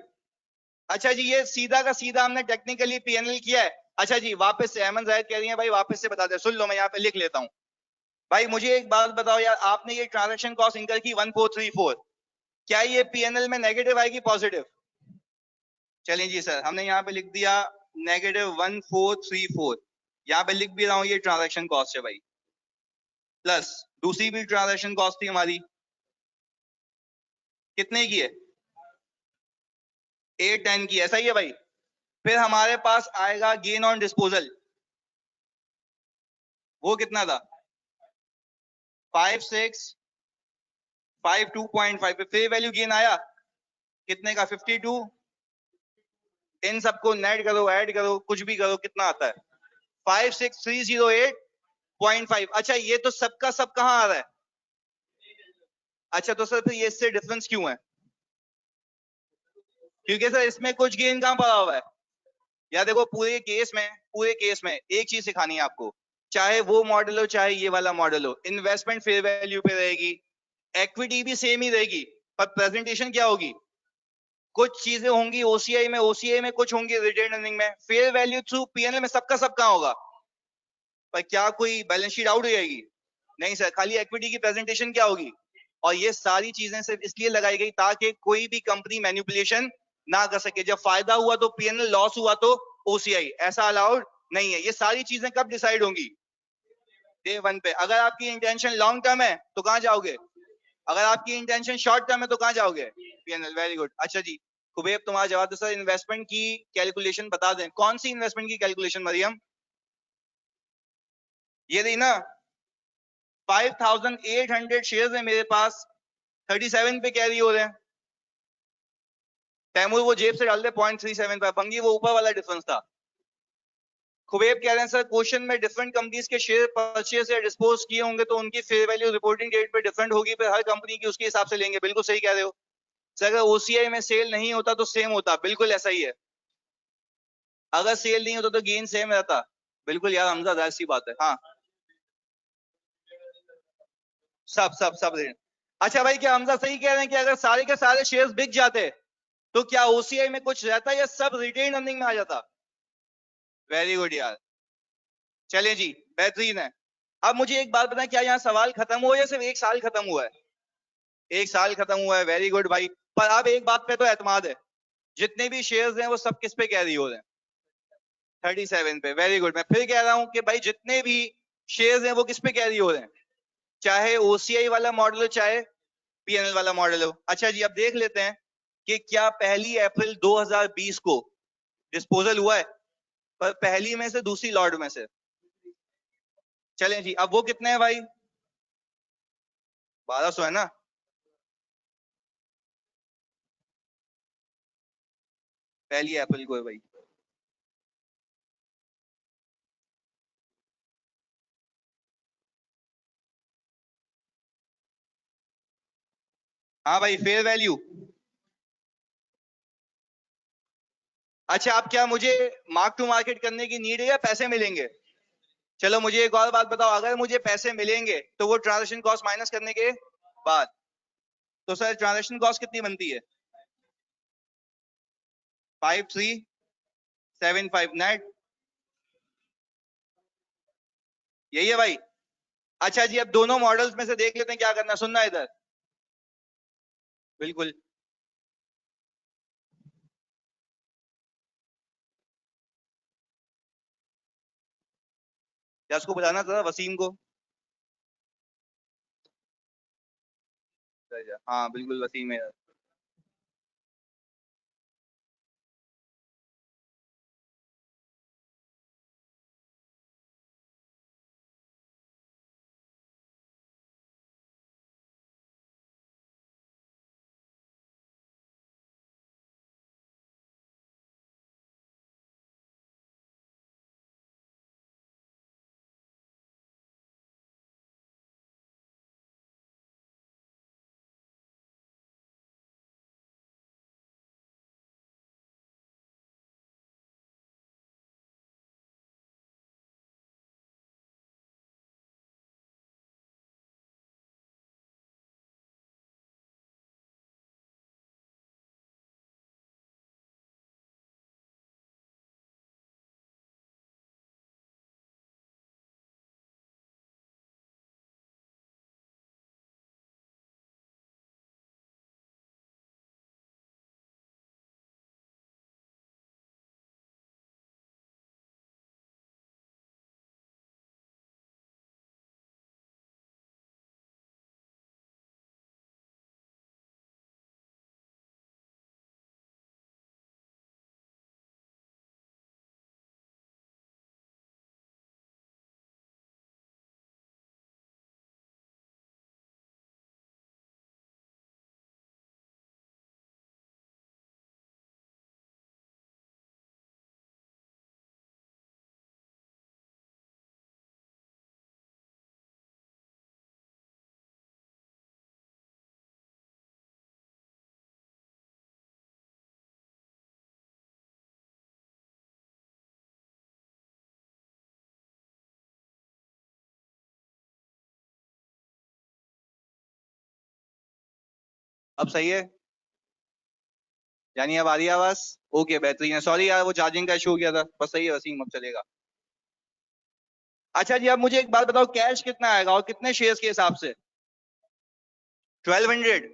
अच्छा जी, ये सीधा का सीधा हमने टेक्निकली पीएनएल किया है। अच्छा जी, वापस से अहमद जाहिद कह रही है भाई, वापस से बता दे, सुन लो मैं यहाँ पे लिख लेता हूँ। भाई मुझे एक बात बताओ यार, आपने ये ट्रांजैक्शन कॉस्ट इनकर की 1434, क्या ये पीएनएल में नेगेटिव आएगी पॉजिटिव? चलिए जी सर, हमने यहाँ पे लिख दिया -1434, यहाँ पे लिख भी रहा हूँ, ये ट्रांजैक्शन कॉस्ट है भाई। प्लस दूसरी भी ट्रांजैक्शन कॉस्ट थी हमारी, कितने की है? 810 की, ऐसा ही है भाई। फिर हमारे पास आएगा गेन ऑन डिस्पोजल, वो कितना था? 5652.5 पे फेयर वैल्यू गेन आया, कितने का? 52। इन सबको नेट करो, ऐड करो, कुछ भी करो, कितना आता है? 56,308.5। अच्छा ये तो सबका सब कहाँ आ रहा है? अच्छा तो सर फिर ये इससे डिफरेंस क्यों है? क्योंकि सर इसमें कुछ गेन कहाँ पड़ा हुआ है? या देखो पूरे केस में एक चीज सिखानी है आपको, चाहे वो मॉडल हो चाहे ये वाला मॉडल हो, इन्वेस्टमेंट फेयर वैल्यू पे रहेगी, इक्विटी भी सेम ही रहेगी, पर प्रेजेंटेशन क्या होगी? कुछ चीजें होंगी ओसीआई में कुछ होंगी रिटेन अर्निंग में, फेयर वैल्यू थ्रू पीएनएल में सबका सब कहां होगा? पर क्या कोई बैलेंस शीट आउट हो जाएगी? नहीं सर, खाली इक्विटी की प्रेजेंटेशन क्या होगी? और ये सारी चीजें सिर्फ इसलिए लगाई गई ताकि कोई भी कंपनी मैनिपुलेशन ना कर सके। जब फायदा हुआ तो पीएनएल, लॉस हुआ तो ओसीआई, ऐसा अलाउड नहीं है। ये सारी चीजें कब डिसाइड होंगी? डे वन पे। अगर आपकी इंटेंशन लॉन्ग टर्म है तो कहां जाओगे? अगर आपकी इंटेंशन शॉर्ट टर्म है तो कहां जाओगे? पीएनएल। Very good. अच्छा जी, कुबेब तुम्हारा जवाब दो सर। इन्वेस्टमेंट की कैलकुलेशन बता दें। कौन सी इन्वेस्टमेंट की कैलकुलेशन मरियम? ये रही ना, 5800 शेयर्स है मेरे पास, 37 पे कैरी हो रहे हैं। तैमूर वो जेब से डाल दे 0.37 पे, पंगी वो ऊपर वाला डिफरेंस था। खुबेब कह रहे हैं सर क्वेश्चन में डिफरेंट कंपनीज के शेयर परचेज या डिस्पोज किए होंगे तो उनकी फेयर वैल्यू रिपोर्टिंग डेट पे डिफरेंट होगी, फिर हर कंपनी की उसके हिसाब से लेंगे। बिल्कुल सही कह रहे हो सर। अगर ओसीआई में सेल नहीं होता तो सेम होता, बिल्कुल ऐसा ही है। अगर सेल नहीं होता तो गेन सेम रहता। बिल्कुल यार हमजा, जाहिर सी बात है। हाँ, सब सब सब रेट। अच्छा भाई, क्या हमजा सही कह रहे हैं कि अगर सारे के सारे शेयर्स बिक जाते तो क्या ओसीआई में कुछ रहता या सब रिटेन अर्निंग में आ जाता? वेरी गुड यार। चले जी, बेहतरीन है। अब मुझे एक बात बताएं, क्या यहाँ सवाल खत्म हुआ या सिर्फ एक साल खत्म हुआ है? एक साल खत्म हुआ है। वेरी गुड भाई। पर अब एक बात पे तो एतमाद है, जितने भी शेयर्स हैं वो सब किस पे कैरी हो रहे हैं? 37 पे। Very good. मैं फिर कह रहा हूं कि भाई जितने भी शेयर्स हैं वो किस पे कैरी हो रहे हैं, चाहे ओसीआई वाला मॉडल हो चाहे पीएनएल वाला मॉडल हो। अच्छा जी, अब देख लेते हैं कि क्या 1 अप्रैल 2020 को डिस्पोजल हुआ है, पर पहली में से दूसरी लॉट में से। चलें जी, अब वो कितने हैं भाई? 1200 है ना? पहली अप्रैल को है भाई। हाँ भाई, फेयर वैल्यू। अच्छा, आप क्या मुझे मार्क टू मार्केट करने की नीड है या पैसे मिलेंगे? चलो मुझे एक और बात बताओ, अगर मुझे पैसे मिलेंगे तो वो ट्रांजेक्शन कॉस्ट माइनस करने के बाद, तो सर ट्रांजेक्शन कॉस्ट कितनी बनती है? 5375 नेट। यही है भाई। अच्छा जी, अब दोनों मॉडल्स में से देख लेते हैं क्या करना। सुनना इधर, बिल्कुल। क्या उसको बुलाना था वसीम को? हाँ बिल्कुल, वसीम है। अब सही है, यानी अब आ रही है आवाज? ओके बेहतरीन है। सॉरी यार वो चार्जिंग का इशू हो गया था, बस सही है वसीम, अब चलेगा। अच्छा जी, अब मुझे एक बात बताओ, कैश कितना आएगा और कितने शेयर्स के हिसाब से? 1200।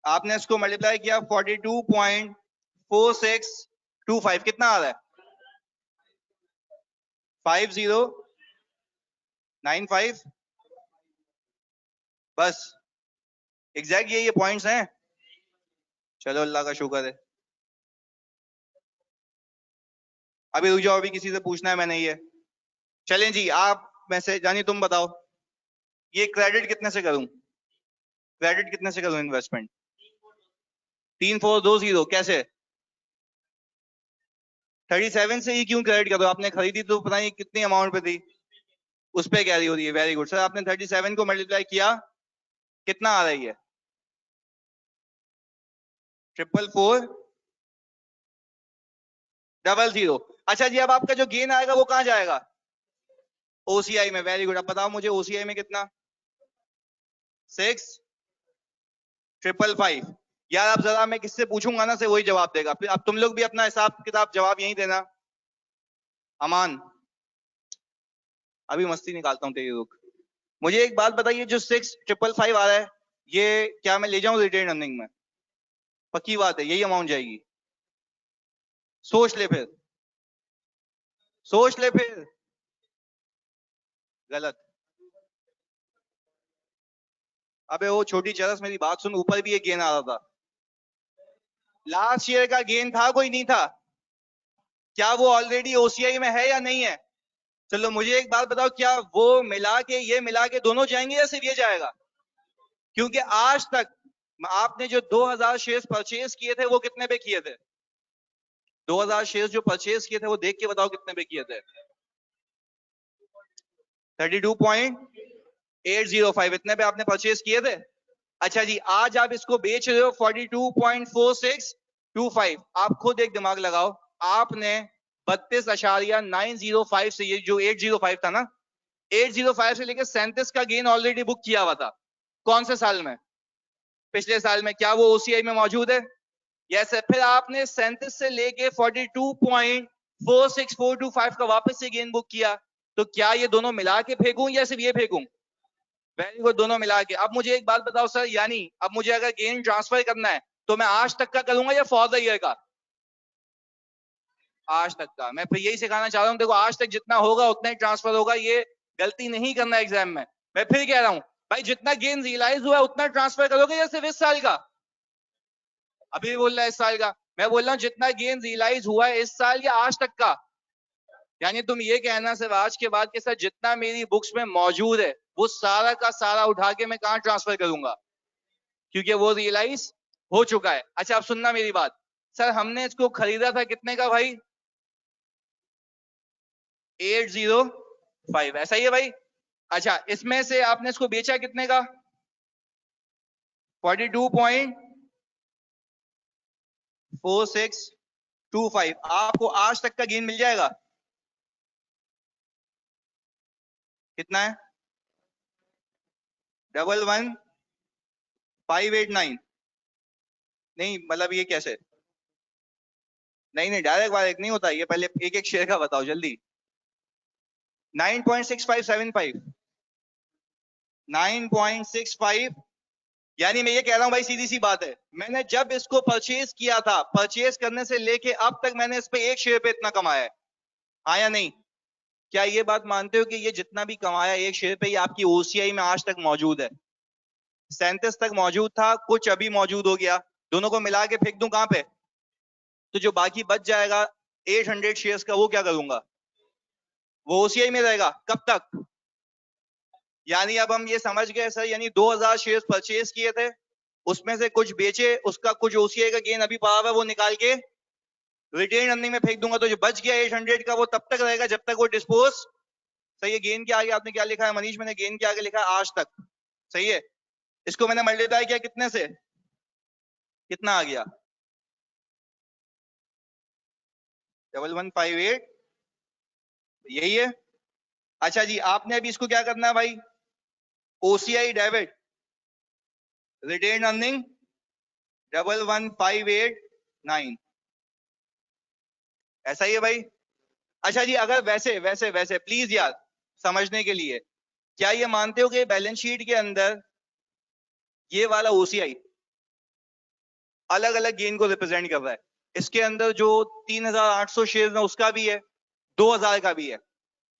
आपने इसको मल्टीप्लाई किया 42.4625, कितना आ रहा है? 5095। बस एग्जैक्ट ये पॉइंट्स हैं। चलो अल्लाह का शुक्र है। अभी रुक जाओ, अभी किसी से पूछना है मैंने ये। चलें जी, आप में से जानी तुम बताओ, ये क्रेडिट कितने से करूं? क्रेडिट कितने से करूं इन्वेस्टमेंट? 3420 कैसे? 37 से ही क्यों क्रेडिट करो? आपने खरीदी तो पता नहीं कितनी अमाउंट पे थी, उस पे कैरी हो रही है। वेरी गुड सर, आपने 37 को मल्टीप्लाई किया, कितना आ रही है? 44400। अच्छा जी, अब आपका जो गेन आएगा वो कहां जाएगा? ओसीआई में। Very good. अब बताओ मुझे ओसीआई में कितना? 6555। यार अब जरा मैं किससे पूछूंगा ना, से वही जवाब देगा। फिर अब तुम लोग भी अपना हिसाब किताब जवाब यहीं देना। अमान, अभी मस्ती निकालता हूँ तेरी, रुक। मुझे एक बात बताइए, जो 6555 आ रहा है, ये क्या मैं ले जाऊं रिटेन अर्निंग में? पक्की बात है यही अमाउंट जाएगी? सोच ले फिर, सोच ले फिर। गलत। अबे वो छोटी चरस, मेरी बात सुन, ऊपर भी एक गेन आ रहा था। लास्ट ईयर का गेन था, कोई नहीं था? क्या वो ऑलरेडी ओसीआई में है या नहीं है? चलो मुझे एक बात बताओ, क्या वो मिला के, ये मिला के दोनों जाएंगे या सिर्फ ये जाएगा? क्योंकि आज तक आपने जो 2000 शेयर्स परचेज किए थे, वो कितने पे किए थे? 2000 शेयर्स जो परचेज किए थे, वो देख के बताओ कितने पे किए थे? 32.805, इतने पे आपने परचेज किए थे। अच्छा जी, आज आप इसको बेच रहे हो 42.4625। आप खुद एक दिमाग लगाओ, आपने 32.905 से, ये जो 805 था ना, 805 से लेकर 37 का गेन ऑलरेडी बुक किया हुआ था। कौन से साल में? पिछले साल में। क्या वो ओसीआई में मौजूद है? यस है। फिर आपने 37 से लेके 42.46425 का वापस से गेन बुक किया। तो क्या ये दोनों मिला के फेंकूं या सिर्फ ये फेंकूं? वेरी गुड, दोनों मिला के। अब मुझे एक बात बताओ सर, यानी अब मुझे अगर गेन ट्रांसफर करना है तो मैं आज तक का करूंगा या फॉर द ईयर का? आज तक का। मैं फिर यही सिखाना चाह रहा हूं, देखो आज तक जितना होगा उतना ही ट्रांसफर होगा, ये गलती नहीं करना एग्जाम में। मैं फिर कह रहा हूं भाई, जितना गेन रियलाइज हुआ उतना ट्रांसफर करोगे या सिर्फ इस साल का? अभी बोल रहा है इस साल का। मैं बोल रहा हूँ जितना गेन रियलाइज हुआ है इस साल या आज तक का। यानी तुम ये कहना सिर्फ आज के बाद के साथ जितना मेरी बुक्स में मौजूद है वो सारा का सारा उठा के मैं कहां ट्रांसफर करूंगा, क्योंकि वो रियलाइज हो चुका है। अच्छा अब सुनना मेरी बात, सर हमने इसको खरीदा था कितने का भाई? 805, ऐसा ही है भाई? अच्छा इसमें से आपने इसको बेचा कितने का? 42.4625। आपको आज तक का गेन मिल जाएगा। कितना है? 11589। नहीं मतलब ये कैसे? नहीं नहीं, डायरेक्ट वायरेक्ट नहीं होता ये, पहले एक एक शेयर का बताओ जल्दी। 9.6575। 9.65। यानी मैं ये कह रहा हूं भाई, सीधी सी बात है, मैंने जब इसको परचेज किया था, परचेज करने से लेके अब तक मैंने इस पे एक शेयर पे इतना कमाया है, हाँ या नहीं? क्या ये बात मानते हो कि ये जितना भी कमाया एक शेयर पे, ये आपकी ओसीआई में आज तक मौजूद है? 37 तक मौजूद था, कुछ अभी मौजूद हो गया, दोनों को मिला के फेंक दूं कहां पे? तो जो बाकी बच जाएगा 800 शेयर्स का, वो क्या करूंगा? वो ओसीआई में रहेगा कब तक? यानी अब हम ये समझ गए सर, यानी 2000 शेयर्स परचेज किए थे, उसमें से कुछ बेचे, उसका कुछ ओसीआई का गेन अभी पड़ा हुआ है, वो निकाल के रिटेन अर्निंग में फेंक दूंगा। तो जो बच गया 800 का, वो तब तक रहेगा जब तक वो डिस्पोज। सही है। गेन के आगे आपने क्या लिखा है मनीष? मैंने गेन के आगे लिखा है आज तक। सही है। इसको मैंने मल्टीप्लाई किया कितने से, कितना आ गया? 1158। यही है। अच्छा जी, आपने अभी इसको क्या करना है भाई? ओसीआई डेबिट रिटेन अर्निंग 11589, ऐसा ही है भाई। अच्छा जी, अगर वैसे वैसे वैसे प्लीज यार समझने के लिए, क्या ये मानते हो कि बैलेंस शीट के अंदर ये वाला ओसीआई अलग अलग गेन को रिप्रेजेंट कर रहा है? इसके अंदर जो 3800 शेयर है उसका भी है, 2000 का भी है।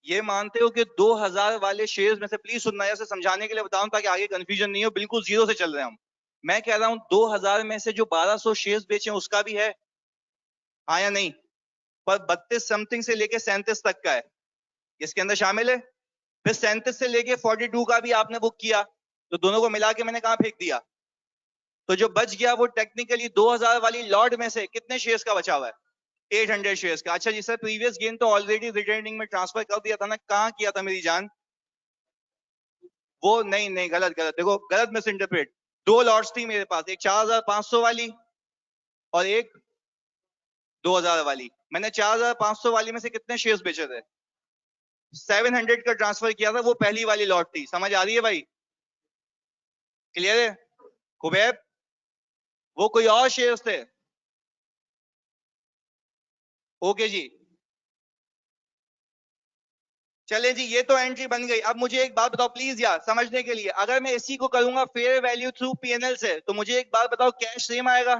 ये मानते हो कि 2000 वाले शेयर्स में से, प्लीज सुनना, ऐसे समझाने के लिए बताऊं ताकि आगे कंफ्यूजन नहीं हो, बिल्कुल जीरो से चल रहे हैं हम। मैं कह रहा हूं 2000 में से जो 1200 शेयर्स बेचे उसका भी है, हाँ या नहीं? पर 32 समथिंग से लेके 37 तक का है, इसके अंदर शामिल है। फिर 37 से लेके 42 का भी आपने बुक किया, तो दोनों को मिला के मैंने कहां फेंक दिया? तो जो बच गया वो टेक्निकली 2000 वाली लॉट में से कितने शेयर्स का बचा हुआ है? 800 शेयर्स का। अच्छा जी सर, प्रीवियस गेन तो ऑलरेडी रिटेनिंग में ट्रांसफर कर दिया था ना, कहां किया था मेरी जान? वो नहीं नहीं, गलत गलत, देखो गलत मिस इंटरप्रेट। दो लॉट्स थी मेरे पास, एक 4500 वाली और एक 2000 वाली। मैंने 4500 वाली में से कितने शेयर्स बेचे थे? 700 का ट्रांसफर किया था, वो पहली वाली लॉट थी। समझ आ रही है भाई? क्लियर है कुबैब? वो कोई और शेयर्स थे। ओके जी, चले जी, ये तो एंट्री बन गई। अब मुझे एक बात बताओ प्लीज यार समझने के लिए, अगर मैं इसी को करूंगा फेयर वैल्यू थ्रू पीएनएल से, तो मुझे एक बात बताओ, कैश सेम आएगा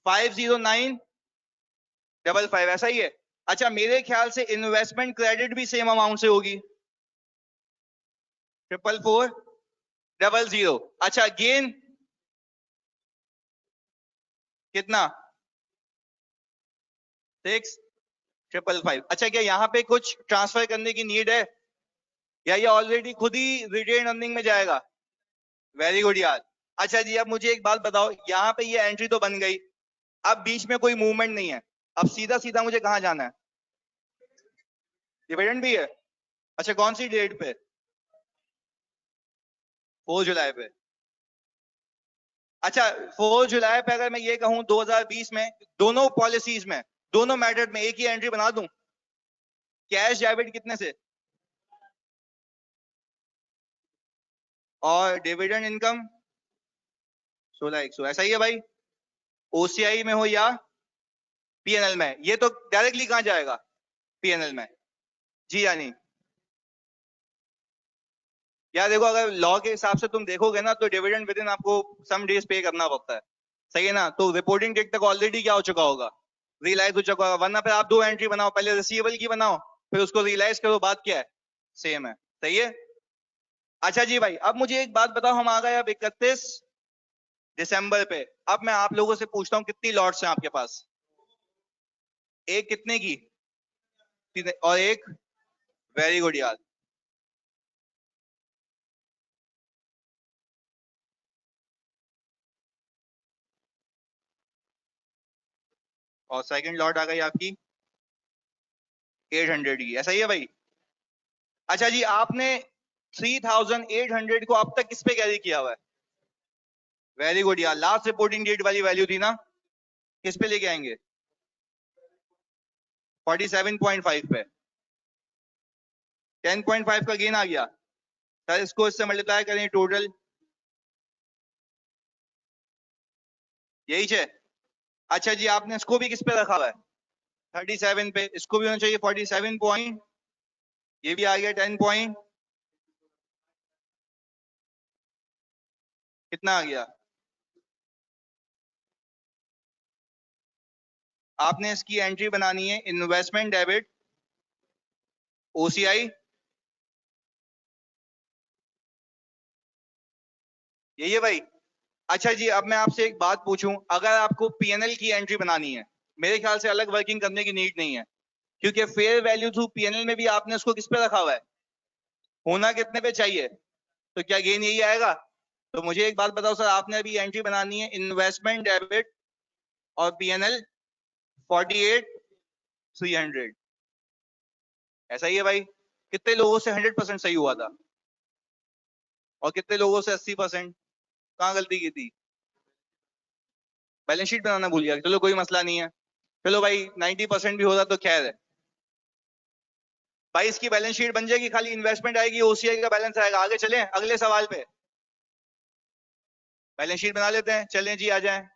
50955, ऐसा ही है? अच्छा, मेरे ख्याल से इन्वेस्टमेंट क्रेडिट भी सेम अमाउंट से होगी, 44400। अच्छा, गेन कितना? 6555। अच्छा, क्या यहाँ पे कुछ ट्रांसफर करने की नीड है, या ये ऑलरेडी खुद ही रिटेन अर्निंग में जाएगा? वेरी गुड यार। अच्छा जी, अब मुझे एक बात बताओ, यहाँ पे ये एंट्री तो बन गई, अब बीच में कोई मूवमेंट नहीं है, अब सीधा सीधा मुझे कहाँ जाना है? डिविडेंड भी है? अच्छा, कौन सी डेट पे? 4 जुलाई पे। अच्छा, 4 जुलाई पे अगर मैं ये कहूं 2020 में, दोनों पॉलिसीज में, दोनों मेथड में एक ही एंट्री बना दूं, कैश डेबिट कितने से और डिविडेंड इनकम 16,100, ऐसा ही है भाई? ओसीआई में हो या पीएनएल में, ये तो डायरेक्टली कहां जाएगा? पीएनएल में। जी या नहीं? यार देखो, अगर लॉ के हिसाब से तुम देखोगे ना, तो डिविडेंड विद इन आपको सम डेज पे करना पड़ता है, सही है ना? तो रिपोर्टिंग डेट तक ऑलरेडी क्या हो चुका होगा? रियलाइज हो चुका होगा, वरना फिर आप दो एंट्री बनाओ, पहले रिसीवेबल की बनाओ, फिर उसको रियलाइज करो, बात क्या है? सेम है, सही है। अच्छा जी भाई, अब मुझे एक बात बताओ, हम आ गए अब 31 दिसंबर पे। अब मैं आप लोगों से पूछता हूँ, कितनी लॉट्स हैं आपके पास? एक कितने की? और एक? वेरी गुड यार। और सेकंड लॉट आ गई आपकी 800 की, ऐसा ही है भाई? अच्छा जी, आपने 3800 को अब तक किस पे कैरी किया हुआ है? वेरी गुड यार, लास्ट रिपोर्टिंग डेट वाली वैल्यू थी ना, किस पे लेके आएंगे? 47.5 पे। 10.5 का गेन आ गया सर, इसको इससे मल्टीप्लाई करें, टोटल यही है। अच्छा जी, आपने इसको भी किस पे रखा हुआ है? 37 पे। इसको भी होना चाहिए 47 पॉइंट, ये भी आ गया 10 पॉइंट, कितना आ गया? आपने इसकी एंट्री बनानी है, इन्वेस्टमेंट डेबिट ओसीआई, यही है भाई? अच्छा जी, अब मैं आपसे एक बात पूछूं, अगर आपको पीएनएल की एंट्री बनानी है, मेरे ख्याल से अलग वर्किंग करने की नीड नहीं है, क्योंकि फेयर वैल्यू थ्रू पीएनएल में भी आपने उसको किस पे रखा हुआ है? होना कितने पे चाहिए? तो क्या गेन यही आएगा? तो मुझे एक बात बताओ सर, आपने अभी एंट्री बनानी है इन्वेस्टमेंट डेबिट और पीएनएल 48,300, ऐसा ही है भाई? कितने लोगों से 100% सही हुआ था और कितने लोगों से 80%? कहाँ गलती की थी? बैलेंस शीट बनाना भूल गया, चलो कोई मसला नहीं है। चलो भाई, 90% भी होता तो खैर है भाई। इसकी बैलेंस शीट बन जाएगी, खाली इन्वेस्टमेंट आएगी, ओसीआई का बैलेंस आएगा। आगे चलें अगले सवाल पे। बैलेंस शीट बना लेते हैं, चलें जी, आ जाएं।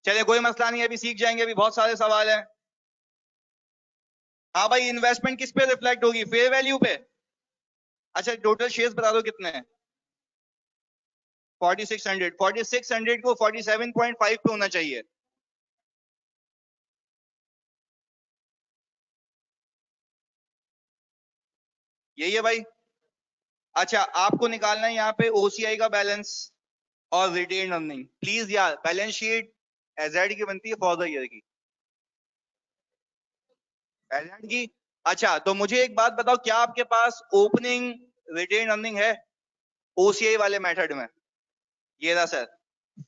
चले, कोई मसला नहीं है, अभी सीख जाएंगे, अभी बहुत सारे सवाल हैं। हाँ भाई, इन्वेस्टमेंट किस पे रिफ्लेक्ट होगी? फेयर वैल्यू पे। अच्छा, टोटल शेयर्स बता दो कितने हैं? 4600। 4600 को 47.5 पे होना चाहिए। यही है भाई। अच्छा, आपको निकालना है यहाँ पे ओसीआई का बैलेंस और रिटेन अर्निंग। प्लीज यार, बैलेंस शीट एजेड की बनती है फॉर द ईयर की, एजेड की। अच्छा, तो मुझे एक बात बताओ, क्या आपके पास ओपनिंग रिटेन अर्निंग है ओसीआई वाले मेथड में? ये रहा सर,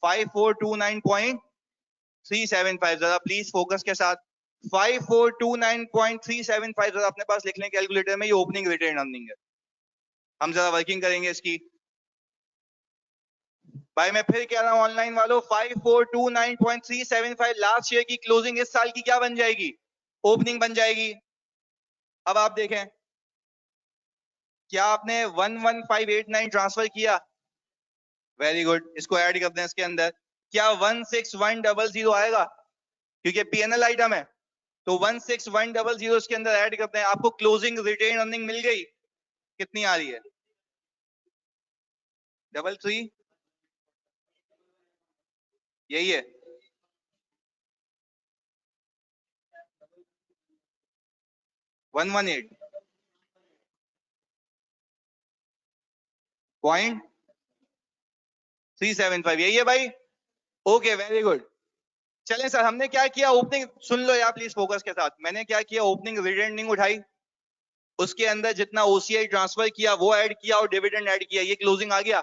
5429.375। जरा प्लीज फोकस के साथ 5429.375 जरा अपने पास लिख लें कैलकुलेटर में, ये ओपनिंग रिटेन अर्निंग है। हम जरा वर्किंग करेंगे इसकी। भाई मैं फिर कह रहा हूं ऑनलाइन वालों, 5429.375 लास्ट ईयर की क्लोजिंग इस साल की क्या बन जाएगी? ओपनिंग बन जाएगी। अब आप देखें, क्या आपने 11589 ट्रांसफर किया? वेरी गुड, इसको ऐड कर दें इसके अंदर। क्या 16100 आएगा? क्योंकि पीएनएल आइटम है, तो 16100 इसके अंदर ऐड करते हैं। आपको क्लोजिंग रिटेन अर्निंग मिल गई, कितनी आ रही है? 33, यही है। वन वन एट पॉइंट 375, यही है भाई। Okay, very good. चलें सर, हमने क्या किया? ओपनिंग सुन लो यार प्लीज फोकस के साथ। मैंने क्या किया? ओपनिंग रिटेनिंग उठाई, उसके अंदर जितना ओसीआई ट्रांसफर किया वो ऐड किया और डिविडेंड ऐड किया, ये क्लोजिंग आ गया।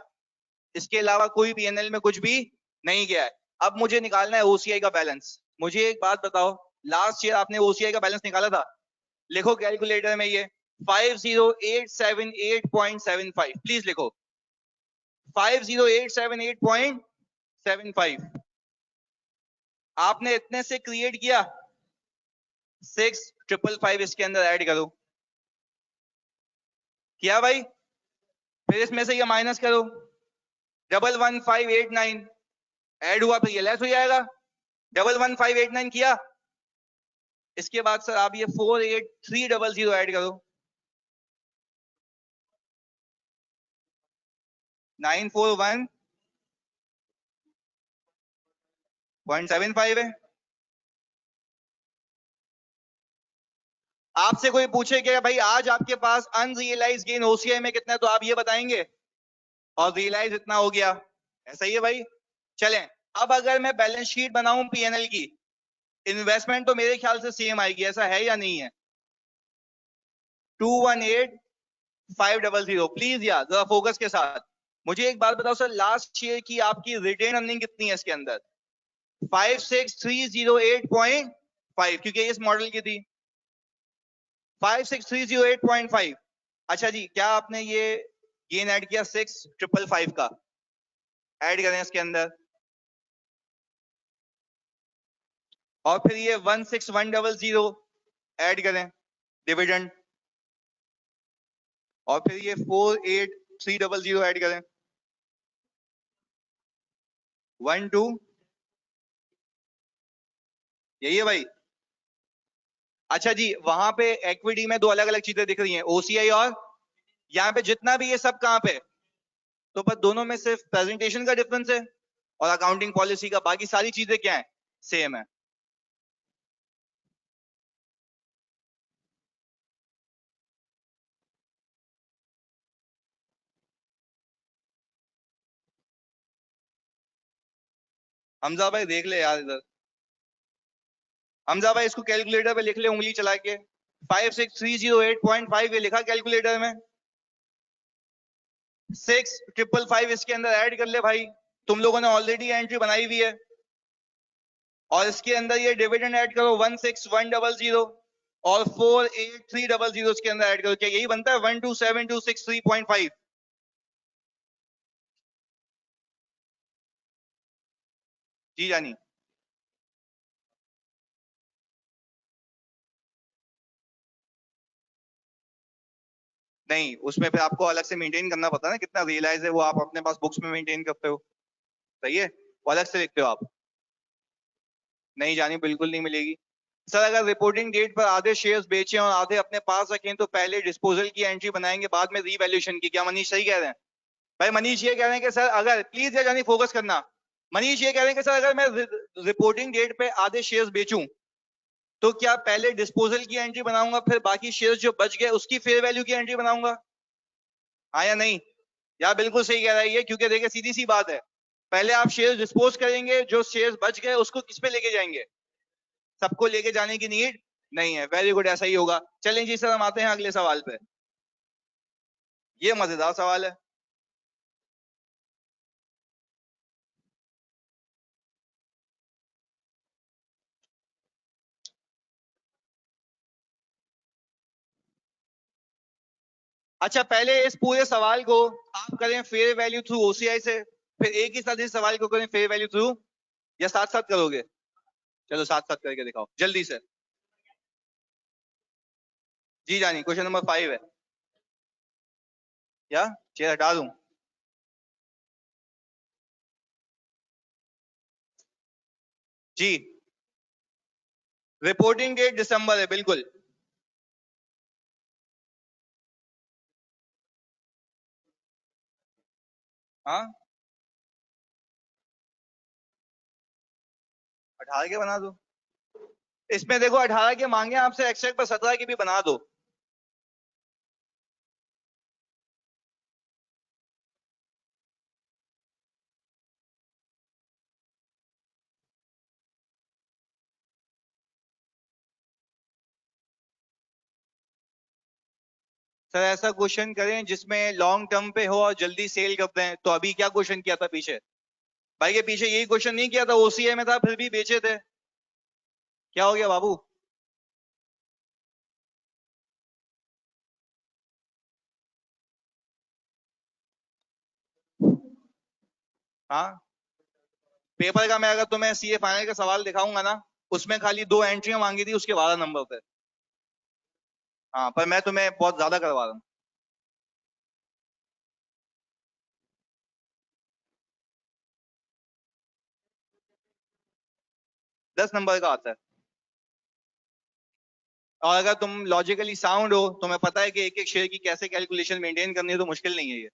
इसके अलावा कोई पीएनएल में कुछ भी नहीं गया है। अब मुझे निकालना है ओसीआई का बैलेंस। मुझे एक बात बताओ, लास्ट ईयर आपने ओसीआई का बैलेंस निकाला था? लिखो कैलकुलेटर में ये 50878.75, प्लीज लिखो 50878.75। आपने इतने से क्रिएट किया, 6555 इसके अंदर ऐड करो। किया भाई? फिर इसमें से ये माइनस करो, 11589 ऐड हुआ, फिर ये लेस हो जाएगा। 11589 किया, इसके बाद सर आप ये 48300 ऐड करो। 941.75 है। आपसे कोई पूछे कि भाई आज आपके पास अनरियलाइज गेन ओसीआई में कितना है, तो आप ये बताएंगे, और रियलाइज इतना हो गया। ऐसा ही है भाई। चलें, अब अगर मैं बैलेंस शीट बनाऊं पीएनएल की, इन्वेस्टमेंट तो मेरे ख्याल से सेम आएगी, ऐसा है या नहीं है? 218500। प्लीज यार जरा फोकस के साथ मुझे एक बात बताओ सर, लास्ट ईयर की आपकी रिटेन अर्निंग कितनी है इसके अंदर? 56308.5, क्योंकि इस मॉडल की थी 56308.5। अच्छा जी, क्या आपने ये गेन ऐड किया 6555 का? ऐड करें इसके अंदर, और फिर ये 16100 ऐड करें डिविडेंड, और फिर ये 48300 ऐड करें, 12, यही है भाई। अच्छा जी, वहां पे इक्विटी में दो अलग अलग चीजें दिख रही हैं, ओसीआई और यहाँ पे जितना भी ये सब कहां पे, तो बस दोनों में सिर्फ प्रेजेंटेशन का डिफरेंस है और अकाउंटिंग पॉलिसी का, बाकी सारी चीजें क्या है? सेम है। हमजा भाई देख ले यार इधर, हमजा भाई इसको कैलकुलेटर पे लिख ले उंगली चला के, 56308.5 ये लिखा कैलकुलेटर में, 6555 इसके अंदर ऐड कर ले भाई, तुम लोगों ने ऑलरेडी एंट्री बनाई हुई है, और इसके अंदर ये डिविडेंड ऐड करो 16100, और 48300 इसके अंदर ऐड करो, क्या यही बनता है 127263.5? जी जानी। नहीं, उसमें फिर आपको अलग से मेंटेन करना पड़ता है ना, कितना रियलाइज है वो आप अपने पास बुक्स में मेंटेन करते हो। सही है, वो अलग से लिखते हो आप? नहीं जानी, बिल्कुल नहीं मिलेगी। सर अगर रिपोर्टिंग डेट पर आधे शेयर्स बेचे और आधे अपने पास रखें तो पहले डिस्पोजल की एंट्री बनाएंगे, बाद में रीवैल्यूएशन की। क्या मनीष सही कह रहे हैं? भाई मनीष ये कह रहे हैं कि सर अगर, प्लीज ये जानी फोकस करना, मनीष ये कह रहे हैं कि सर अगर मैं रिपोर्टिंग डेट पे आधे शेयर्स बेचूं तो क्या पहले डिस्पोजल की एंट्री बनाऊंगा, फिर बाकी शेयर्स जो बच गए उसकी फेयर वैल्यू की एंट्री बनाऊंगा? हाँ या नहीं? यार बिल्कुल सही कह रहा है ये, क्योंकि देखिए सीधी सी बात है, पहले आप शेयर्स डिस्पोज करेंगे, जो शेयर्स बच गए उसको किस पे लेके जाएंगे? सबको लेके जाने की नीड नहीं है। वेरी गुड, ऐसा ही होगा। चलें जी सर, हम आते हैं अगले सवाल पे। ये मजेदार सवाल है। अच्छा, पहले इस पूरे सवाल को आप करें फेयर वैल्यू थ्रू ओसीआई से, फिर एक ही साथ इस सवाल को करें फेयर वैल्यू थ्रू, या साथ साथ करोगे? चलो साथ साथ करके दिखाओ जल्दी से। जी जानी, क्वेश्चन नंबर 5 है। क्या चेयर हटा दूं? जी, रिपोर्टिंग डेट दिसंबर है, बिल्कुल। हाँ, 18 के बना दो। इसमें देखो 18 के मांगे आपसे एक्सेप्ट, पर 17 के भी बना दो। सर ऐसा क्वेश्चन करें जिसमें लॉन्ग टर्म पे हो और जल्दी सेल कर दें। तो अभी क्या क्वेश्चन किया था पीछे? भाई के पीछे यही क्वेश्चन नहीं किया था, ओसीआई में था फिर भी बेचे थे। क्या हो गया बाबू? हाँ, पेपर का मैं अगर तुम्हें सीए फाइनल का सवाल दिखाऊंगा ना, उसमें खाली 2 एंट्रियां मांगी थी उसके 12 नंबर पे। हाँ, पर मैं तुम्हें बहुत ज्यादा करवा रहा हूँ। 10 नंबर का आता है। और अगर तुम लॉजिकली साउंड हो, तुम्हें पता है कि एक एक शेयर की कैसे कैलकुलेशन मेंटेन करनी है, तो मुश्किल नहीं है ये।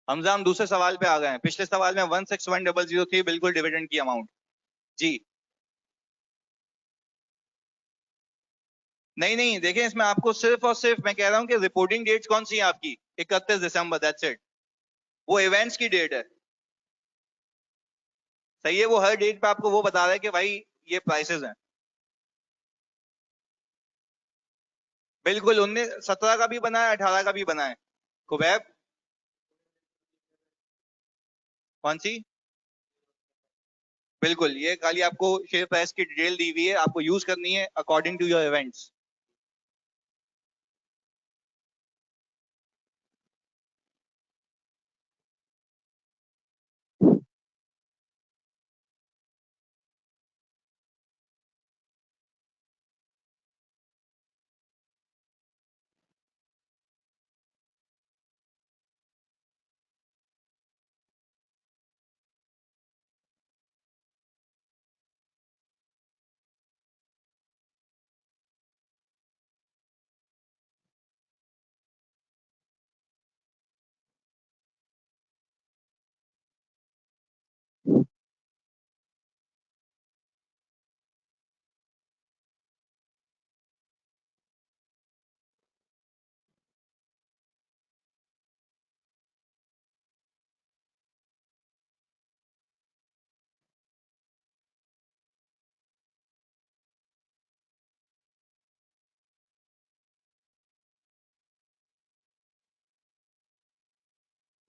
हमजा, हम दूसरे सवाल पे आ गए हैं। पिछले सवाल में 161003 बिल्कुल डिविडेंड की अमाउंट। जी, नहीं नहीं, देखें इसमें आपको सिर्फ और सिर्फ मैं कह रहा हूं कि रिपोर्टिंग डेट्स कौन सी है आपकी, 31 दिसंबर, दैट्स इट। वो इवेंट्स की डेट है। सही है, वो हर डेट पे आपको वो बता रहा है कि भाई ये प्राइसेस हैं। बिल्कुल, 19 17 का भी बना है, 18 का भी बना है। कुबैब, कौन सी? बिल्कुल, ये खाली आपको शेयर प्राइस की डिटेल दी हुई है, आपको यूज करनी है अकॉर्डिंग टू योर इवेंट्स।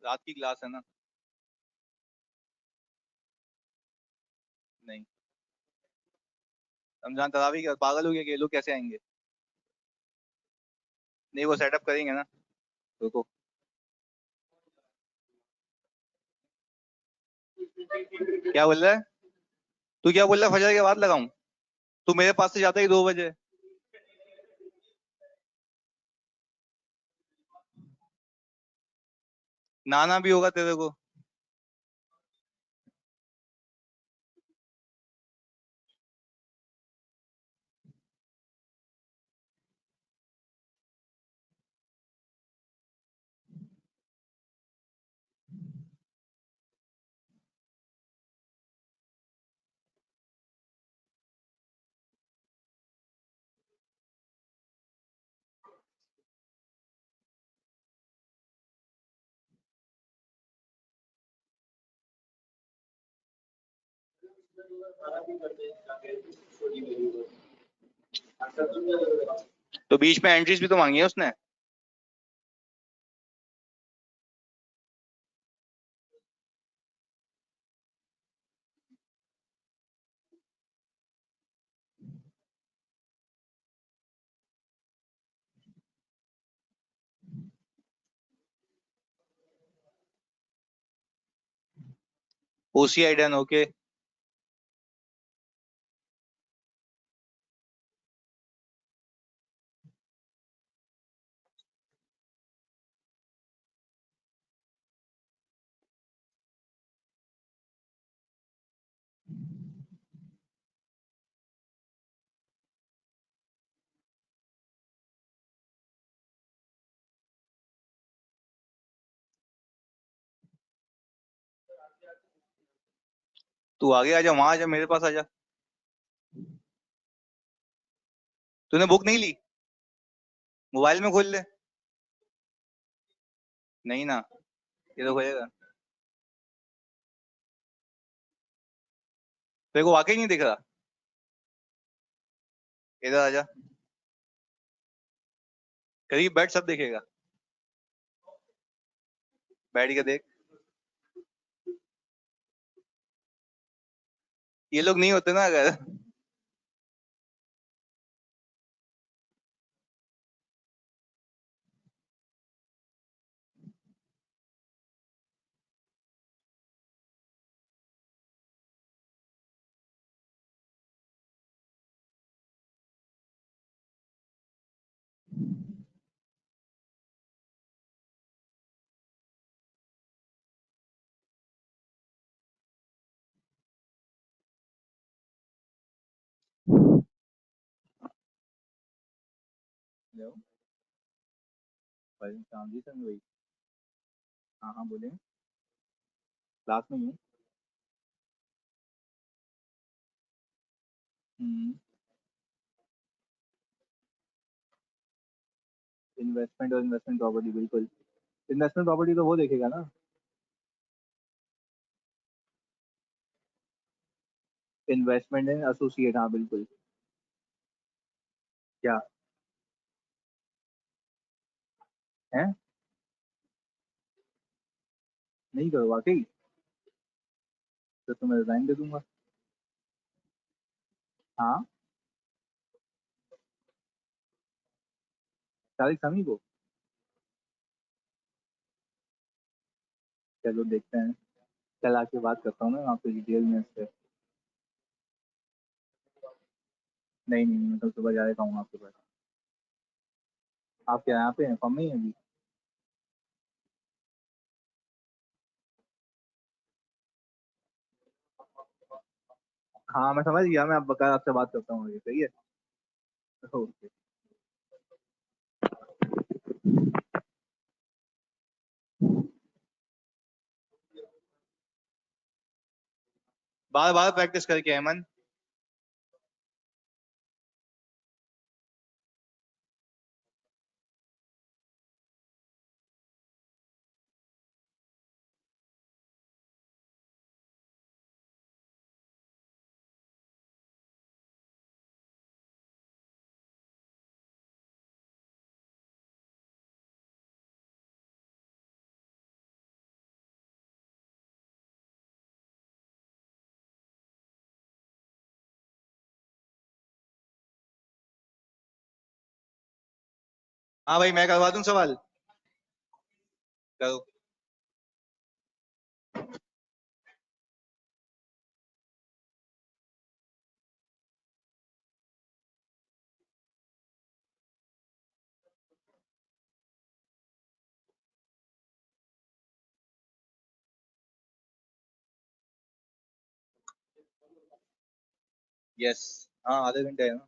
रात की क्लास है ना? नहीं, रमजान तरावी का पागल हो गया कि ये लोग कैसे आएंगे? नहीं, वो सेटअप करेंगे ना। रुको, क्या बोल रहा है? तू क्या बोल रहा है, फजर के बाद लगाऊं? तू मेरे पास से जाता ही 2 बजे। नाना भी होगा तेरे को। तो बीच में एंट्रीज भी तो मांगी है उसने। OCI done, okay. तू आगे आजा, वहां आजा, मेरे पास आजा। तूने बुक नहीं ली? मोबाइल में खोल ले। नहीं ना, ये तो खोलेगा। तेरे को वाकई नहीं दिख रहा? इधर आजा, करीब बैठ, सब देखेगा। बैठ के देख। ये लोग नहीं होते ना अगर। हेलो, वालेकुम सलाम जी, सर भाई। हाँ हाँ बोले। क्लास में ही हूँ। इन्वेस्टमेंट और इन्वेस्टमेंट प्रॉपर्टी, बिल्कुल। इन्वेस्टमेंट प्रॉपर्टी तो वो देखेगा ना। इन्वेस्टमेंट इन एसोसिएट, हाँ बिल्कुल। क्या है? नहीं करो वाकई? तो तुम्हें रिजाइन दे दूंगा। हाँ, 40 समी को। चलो देखते हैं। कल आके बात करता हूँ मैं वहाँ पे डिटेल में इससे। नहीं नहीं नहीं, मैं कल सुबह जा रहा हूँ आपके पास। आप क्या यहाँ पे हैं, फॉर्म में ही हैं अभी? हाँ मैं समझ गया, मैं अब बकाया आपसे बात करता हूँ, ये सही है। ओके। बार बार प्रैक्टिस करके अमन। हाँ भाई, मैं करवा दूं सवाल। करो। यस, हाँ आधे घंटे है ना।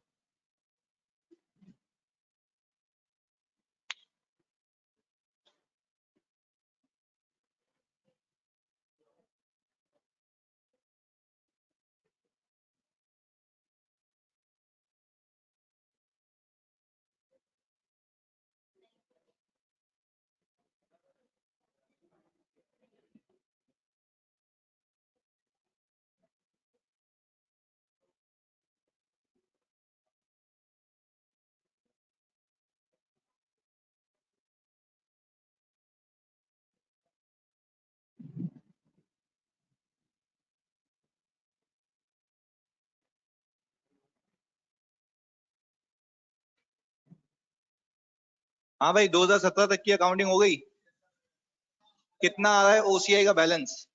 हाँ भाई, 2017 तक की अकाउंटिंग हो गई। कितना आ रहा है ओसीआई का बैलेंस?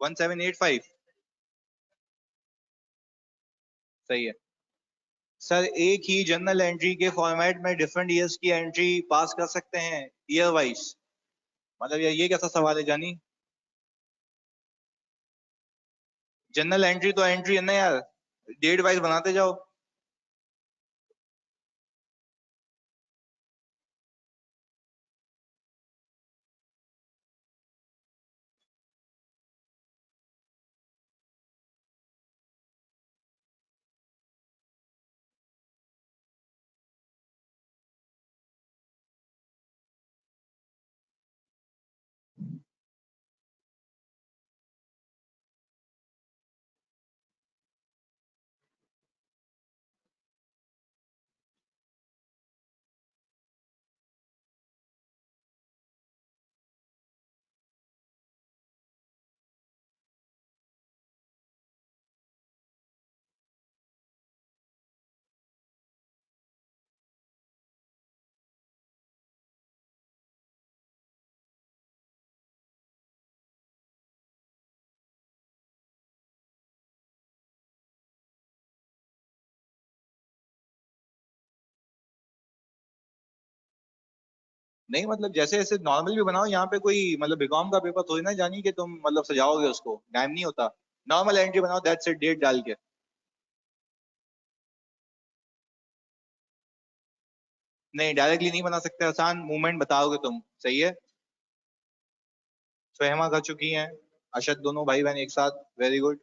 1785। सही है सर। एक ही जर्नल एंट्री के फॉर्मेट में डिफरेंट ईयर्स की एंट्री पास कर सकते हैं ईयर वाइज? मतलब ये कैसा सवाल है जानी? जनरल एंट्री तो एंट्री है ना यार, डेट वाइज बनाते जाओ। नहीं मतलब जैसे ऐसे नॉर्मल भी बनाओ, यहाँ पे कोई मतलब बीकॉम का पेपर थोड़ी ना जानी कि तुम मतलब सजाओगे उसको, टाइम नहीं होता। नॉर्मल एंट्री बनाओ, दैट्स इट, डेट डाल के। नहीं डायरेक्टली नहीं बना सकते, आसान मूवमेंट बताओगे तुम, सही है। फहमा कर चुकी हैं, अशद, दोनों भाई बहन एक साथ, वेरी गुड।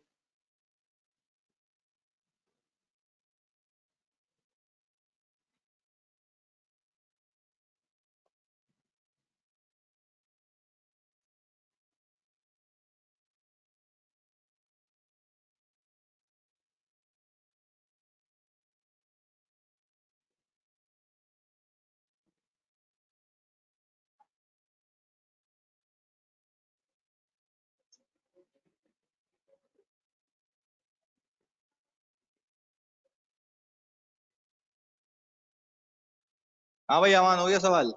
हाँ भाई अमान, हो गया सवाल?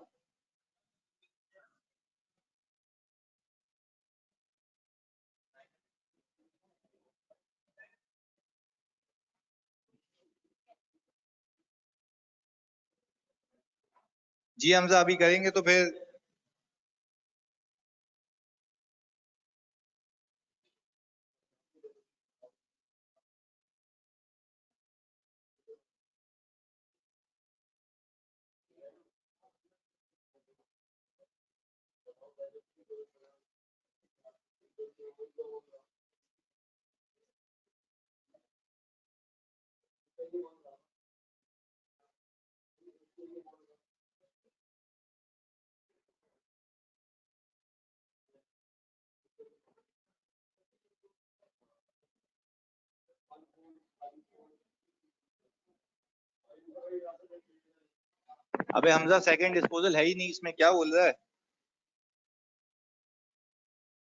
जी हमजा, अभी करेंगे तो फिर। अबे हमजा, सेकंड डिस्पोजल है ही नहीं इसमें, क्या बोल रहा है?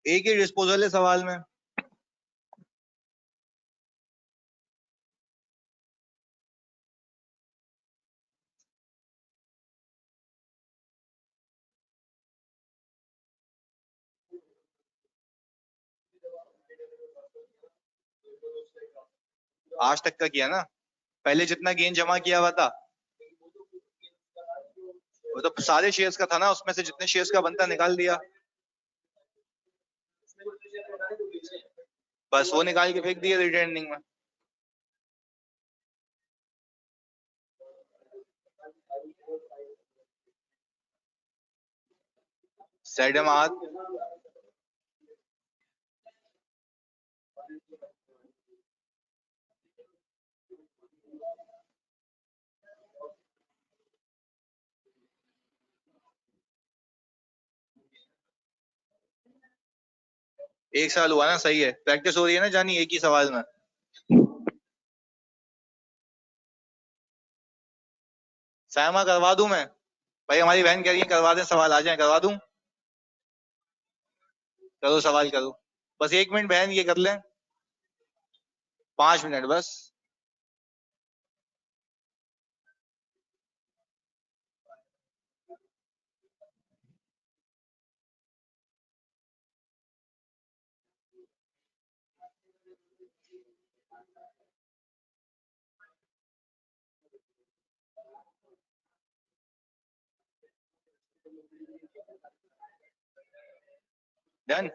एक ही डिस्पोजल है सवाल में। आज तक का किया ना, पहले जितना गेन जमा किया हुआ था वो तो सारे शेयर्स का था ना, उसमें से जितने शेयर्स का बनता निकाल दिया। बस वो निकाल के फेंक दिया रिटर्निंग में। सैडम हाथ एक साल हुआ ना, सही है, प्रैक्टिस हो रही है ना जानी एक ही सवाल में। सायमा करवा दूं मैं? भाई हमारी बहन कह रही है करवा दें, सवाल आ जाए, करवा दूं? करो सवाल करो, बस 1 मिनट बहन ये कर लें, 5 मिनट बस। डन।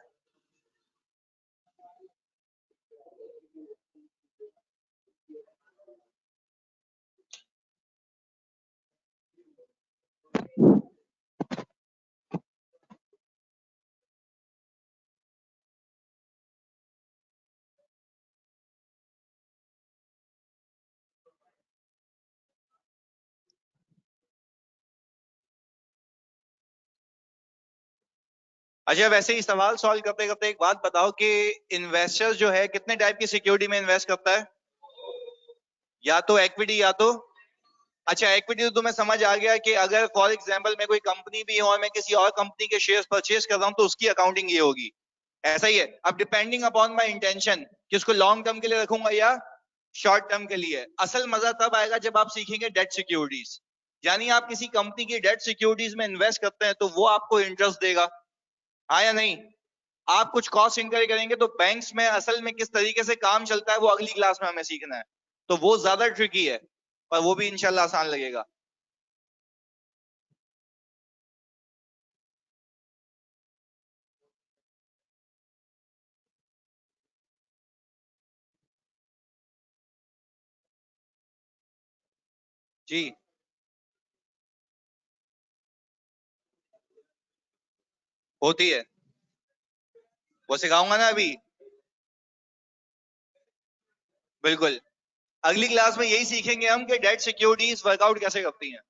अच्छा वैसे ही सवाल सॉल्व करते करते एक बात बताओ कि इन्वेस्टर्स जो है कितने टाइप की सिक्योरिटी में इन्वेस्ट करता है? या तो इक्विटी या तो, अच्छा इक्विटी तो तुम्हें समझ आ गया कि अगर फॉर एग्जांपल मैं कोई कंपनी भी हूं और मैं किसी और कंपनी के शेयर्स परचेज कर रहा हूं तो उसकी अकाउंटिंग ये होगी, ऐसा ही है। अब डिपेंडिंग अपॉन माय इंटेंशन कि उसको लॉन्ग टर्म के लिए रखूंगा या शॉर्ट टर्म के लिए। असल मजा तब आएगा जब आप सीखेंगे डेट सिक्योरिटीज, यानी आप किसी कंपनी की डेट सिक्योरिटीज में इन्वेस्ट करते हैं तो वो आपको इंटरेस्ट देगा, हाँ या नहीं? आप कुछ कॉस्ट इनकर करेंगे तो बैंक्स में असल में किस तरीके से काम चलता है वो अगली क्लास में हमें सीखना है, तो वो ज्यादा ट्रिकी है, पर वो भी इंशाल्लाह आसान लगेगा। जी होती है, वो सिखाऊंगा ना अभी। बिल्कुल, अगली क्लास में यही सीखेंगे हम कि डेट सिक्योरिटीज वर्कआउट कैसे करती हैं,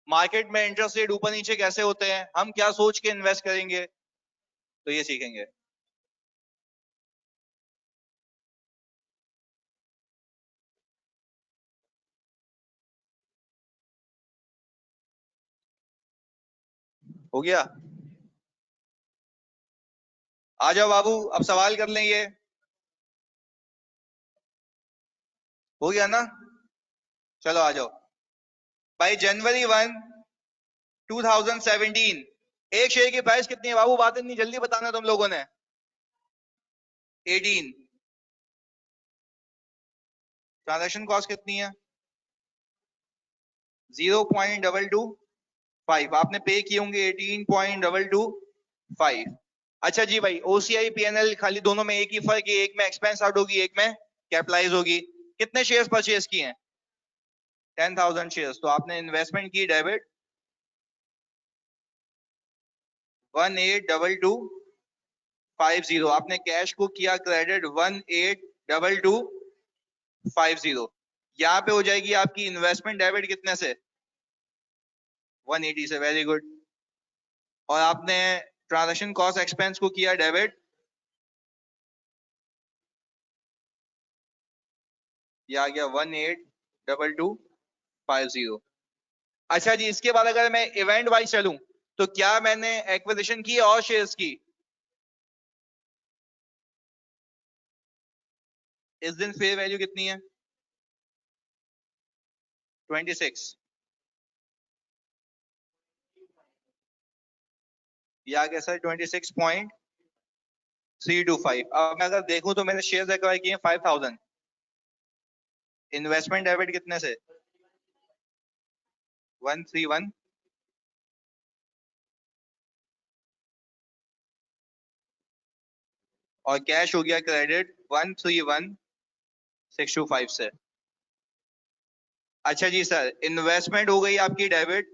मार्केट में इंटरेस्ट रेट ऊपर नीचे कैसे होते हैं, हम क्या सोच के इन्वेस्ट करेंगे, तो ये सीखेंगे। हो गया? आ जाओ बाबू, अब सवाल कर लें ये। हो गया ना? चलो आ जाओ। भाई जनवरी 1 2017 एक शेयर की प्राइस कितनी है बाबू? बात इतनी जल्दी बताना तुम लोगों ने। 18। ट्रांजेक्शन कॉस्ट कितनी है? 0.225। आपने पे किए होंगे 18.225। अच्छा जी भाई, ओसीआई पीएनएल खाली दोनों में एक ही फर्क है, एक में एक्सपेंस आउट होगी एक में कैपिटलाइज होगी। कितने शेयर्स परचेज किए हैं? 10,000 शेयर्स। तो आपने इन्वेस्टमेंट की डेबिट 182250, आपने कैश को किया क्रेडिट 182250। यहाँ पे हो जाएगी आपकी इन्वेस्टमेंट डेबिट कितने से? 180 से। Very good. और आपने ट्रांजैक्शन कॉस्ट एक्सपेंस को किया डेबिट, ये आ गया 182250। अच्छा जी, इसके बाद अगर मैं इवेंट वाइज चलूं तो क्या मैंने एक्विजिशन की और शेयर्स की? इस दिन फेयर वैल्यू कितनी है? 26। ये आ गया सर 26.325। अब मैं अगर देखूं तो मैंने शेयर्स एक्वायर किए 5,000। इन्वेस्टमेंट डेबिट कितने से? 131। और कैश हो गया क्रेडिट 131,625 से। अच्छा जी सर, इन्वेस्टमेंट हो गई आपकी डेबिट,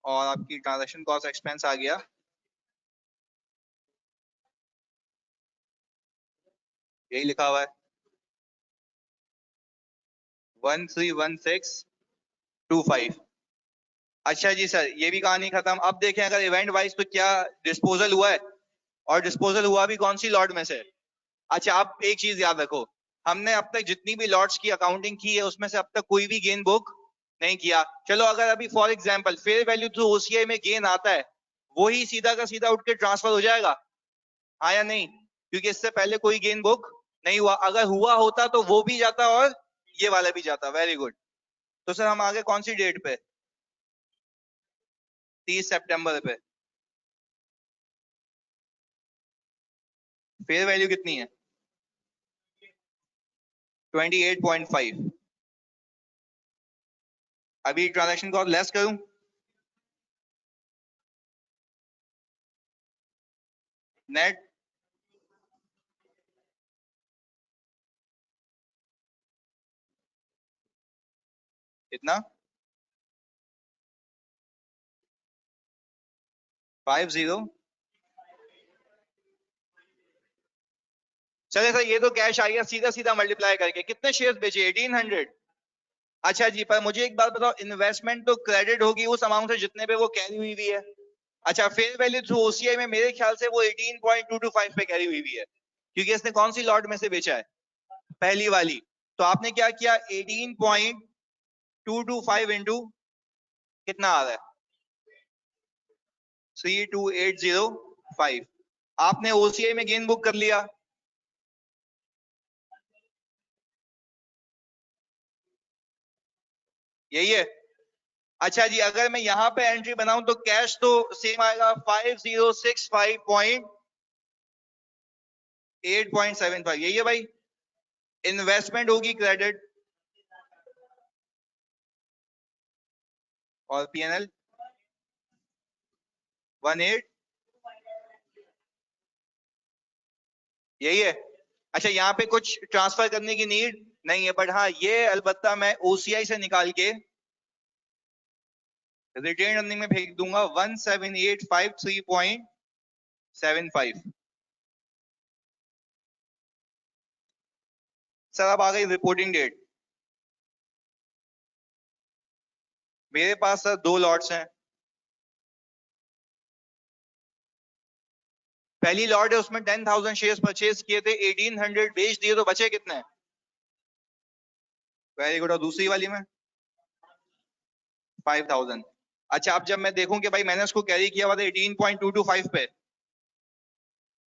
और आपकी ट्रांजैक्शन कॉस्ट एक्सपेंस आ गया, यही लिखा हुआ है 131,625। अच्छा जी सर, ये भी कहानी खत्म। अब देखें अगर इवेंट वाइज तो क्या डिस्पोजल हुआ है, और डिस्पोजल हुआ भी कौन सी लॉट में से। अच्छा, आप एक चीज याद रखो, हमने अब तक जितनी भी लॉट्स की अकाउंटिंग की है उसमें से अब तक कोई भी गेन बुक नहीं किया। चलो अगर अभी for example fair value through OCI में गेन आता है, वो ही सीधा का सीधा उठ के ट्रांसफर हो जाएगा, हाँ या नहीं, क्योंकि इससे पहले कोई गेन बुक नहीं हुआ। अगर हुआ होता तो वो भी जाता और ये वाला भी जाता। Very good. तो सर हम आगे कौन सी डेट पे, 30 सितंबर पे। फेयर वैल्यू कितनी है? 28.5। अभी ट्रांजैक्शन कॉस्ट लेस करूं, नेट कितना, 50। चले सर, ये तो कैश आ गया, सीधा सीधा मल्टीप्लाई करके कितने शेयर्स बेचे, 1800। अच्छा जी, पर मुझे एक बात बताओ, इन्वेस्टमेंट तो क्रेडिट होगी उस अमाउंट से जितने पे वो कैरी हुई हुई है। अच्छा, फेयर वैल्यू थ्रू ओसीआई में मेरे ख्याल से वो 18.225 पे कैरी हुई हुई है, क्योंकि इसने कौन सी लॉट में से बेचा है, पहली वाली। तो आपने क्या किया, 18.225 इंटू कितना आ रहा है, 32,805। आपने ओसीआई में गेन बुक कर लिया, यही है। अच्छा जी, अगर मैं यहां पे एंट्री बनाऊं तो कैश तो सेम आएगा 5065.8.75, यही है भाई। इन्वेस्टमेंट होगी क्रेडिट, और पीएनएल 18, यही है। अच्छा, यहाँ पे कुछ ट्रांसफर करने की नीड नहीं है, बट हाँ ये अलबत्ता मैं ओसीआई से निकाल के रिटेन अर्निंग में भेज दूंगा 17,853.75। सर अब आ गई रिपोर्टिंग डेट। मेरे पास सर 2 लॉट्स हैं। पहली लॉट है, उसमें 10,000 शेयर्स परचेज किए थे, 1800 बेच दिए, तो बचे कितने? Very good. और दूसरी वाली में 5,000। अच्छा, अब जब मैं देखूं कि भाई मैंने उसको कैरी किया हुआ था 18.225 पे,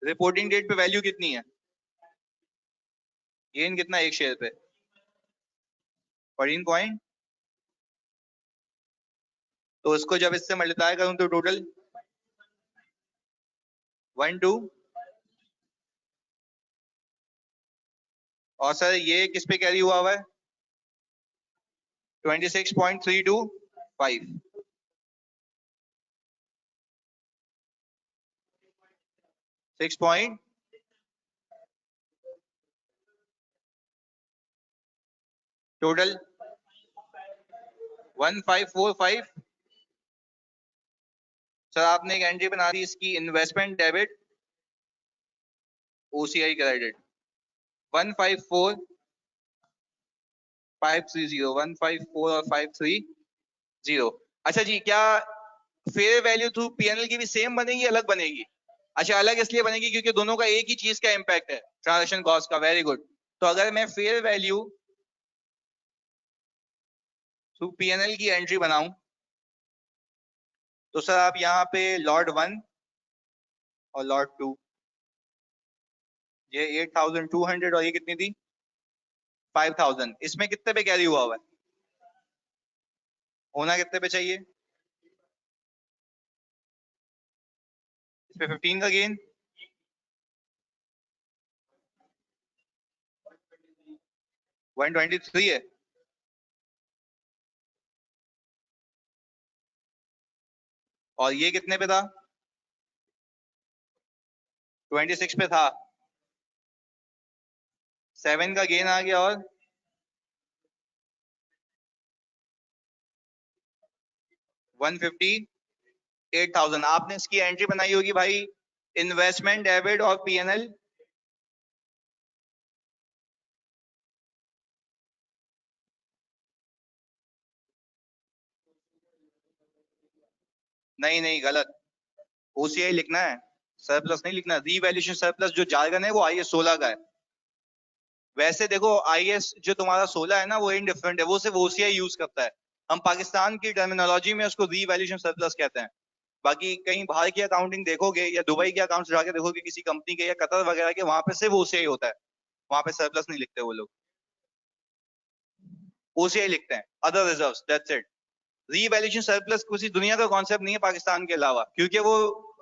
रिपोर्टिंग डेट पे वैल्यू कितनी है, गेन कितना एक शेयर पे, 14 पॉइंट। तो इसको जब इससे मल्टीप्लाई करूं तो टोटल 12। और सर ये किस पे कैरी हुआ है, 26.325। 6 पॉइंट, टोटल 1545। सर आपने एक एंट्री बना दी इसकी, इन्वेस्टमेंट डेबिट ओसीआई क्रेडिट 154530, 154 और 530। अच्छा जी, क्या फेयर वैल्यू थ्रू पीएनएल की भी सेम बनेगी, अलग बनेगी? अच्छा, अलग इसलिए बनेगी क्योंकि दोनों का एक ही चीज का इंपैक्ट है, ट्रांजैक्शन कॉस्ट का। Very good. तो अगर मैं फेयर वैल्यू थ्रू पीएनएल की एंट्री बनाऊं तो सर आप यहाँ पे लॉट 1 और लॉट 2, ये 8,200 और ये कितनी थी, 5,000, इसमें कितने पे कैरी हुआ है, होना कितने पे चाहिए, इस पे 15 का गेन, 123 है। और ये कितने पे था, 26 पे था, 7 का गेन आ गया और 158,000। आपने इसकी एंट्री बनाई होगी भाई, इन्वेस्टमेंट, डेबिट और पीएनएल। नहीं नहीं, गलत, ओसीआई लिखना है, सरप्लस नहीं लिखना। रीवैल्यूएशन सरप्लस जो जार्गन है वो आईएस 16 का है। वैसे देखो आईएस जो तुम्हारा 16 है ना वो इनडिफरेंट है, वो सिर्फ ओसीआई यूज करता है। हम पाकिस्तान की टर्मिनोलॉजी में उसको रीवैल्यूएशन सरप्लस कहते हैं। बाकी कहीं बाहर की अकाउंटिंग देखोगे या दुबई के अकाउंट्स जाके देखोगे किसी कंपनी के या कतर वगैरह के, वहां पे सिर्फ ओसीआई होता है, वहां पे सरप्लस नहीं लिखते वो लोग, ओसीआई लिखते हैं, other reserves, that's it. Revaluation surplus किसी दुनिया का कॉन्सेप्ट नहीं है पाकिस्तान के अलावा, क्योंकि वो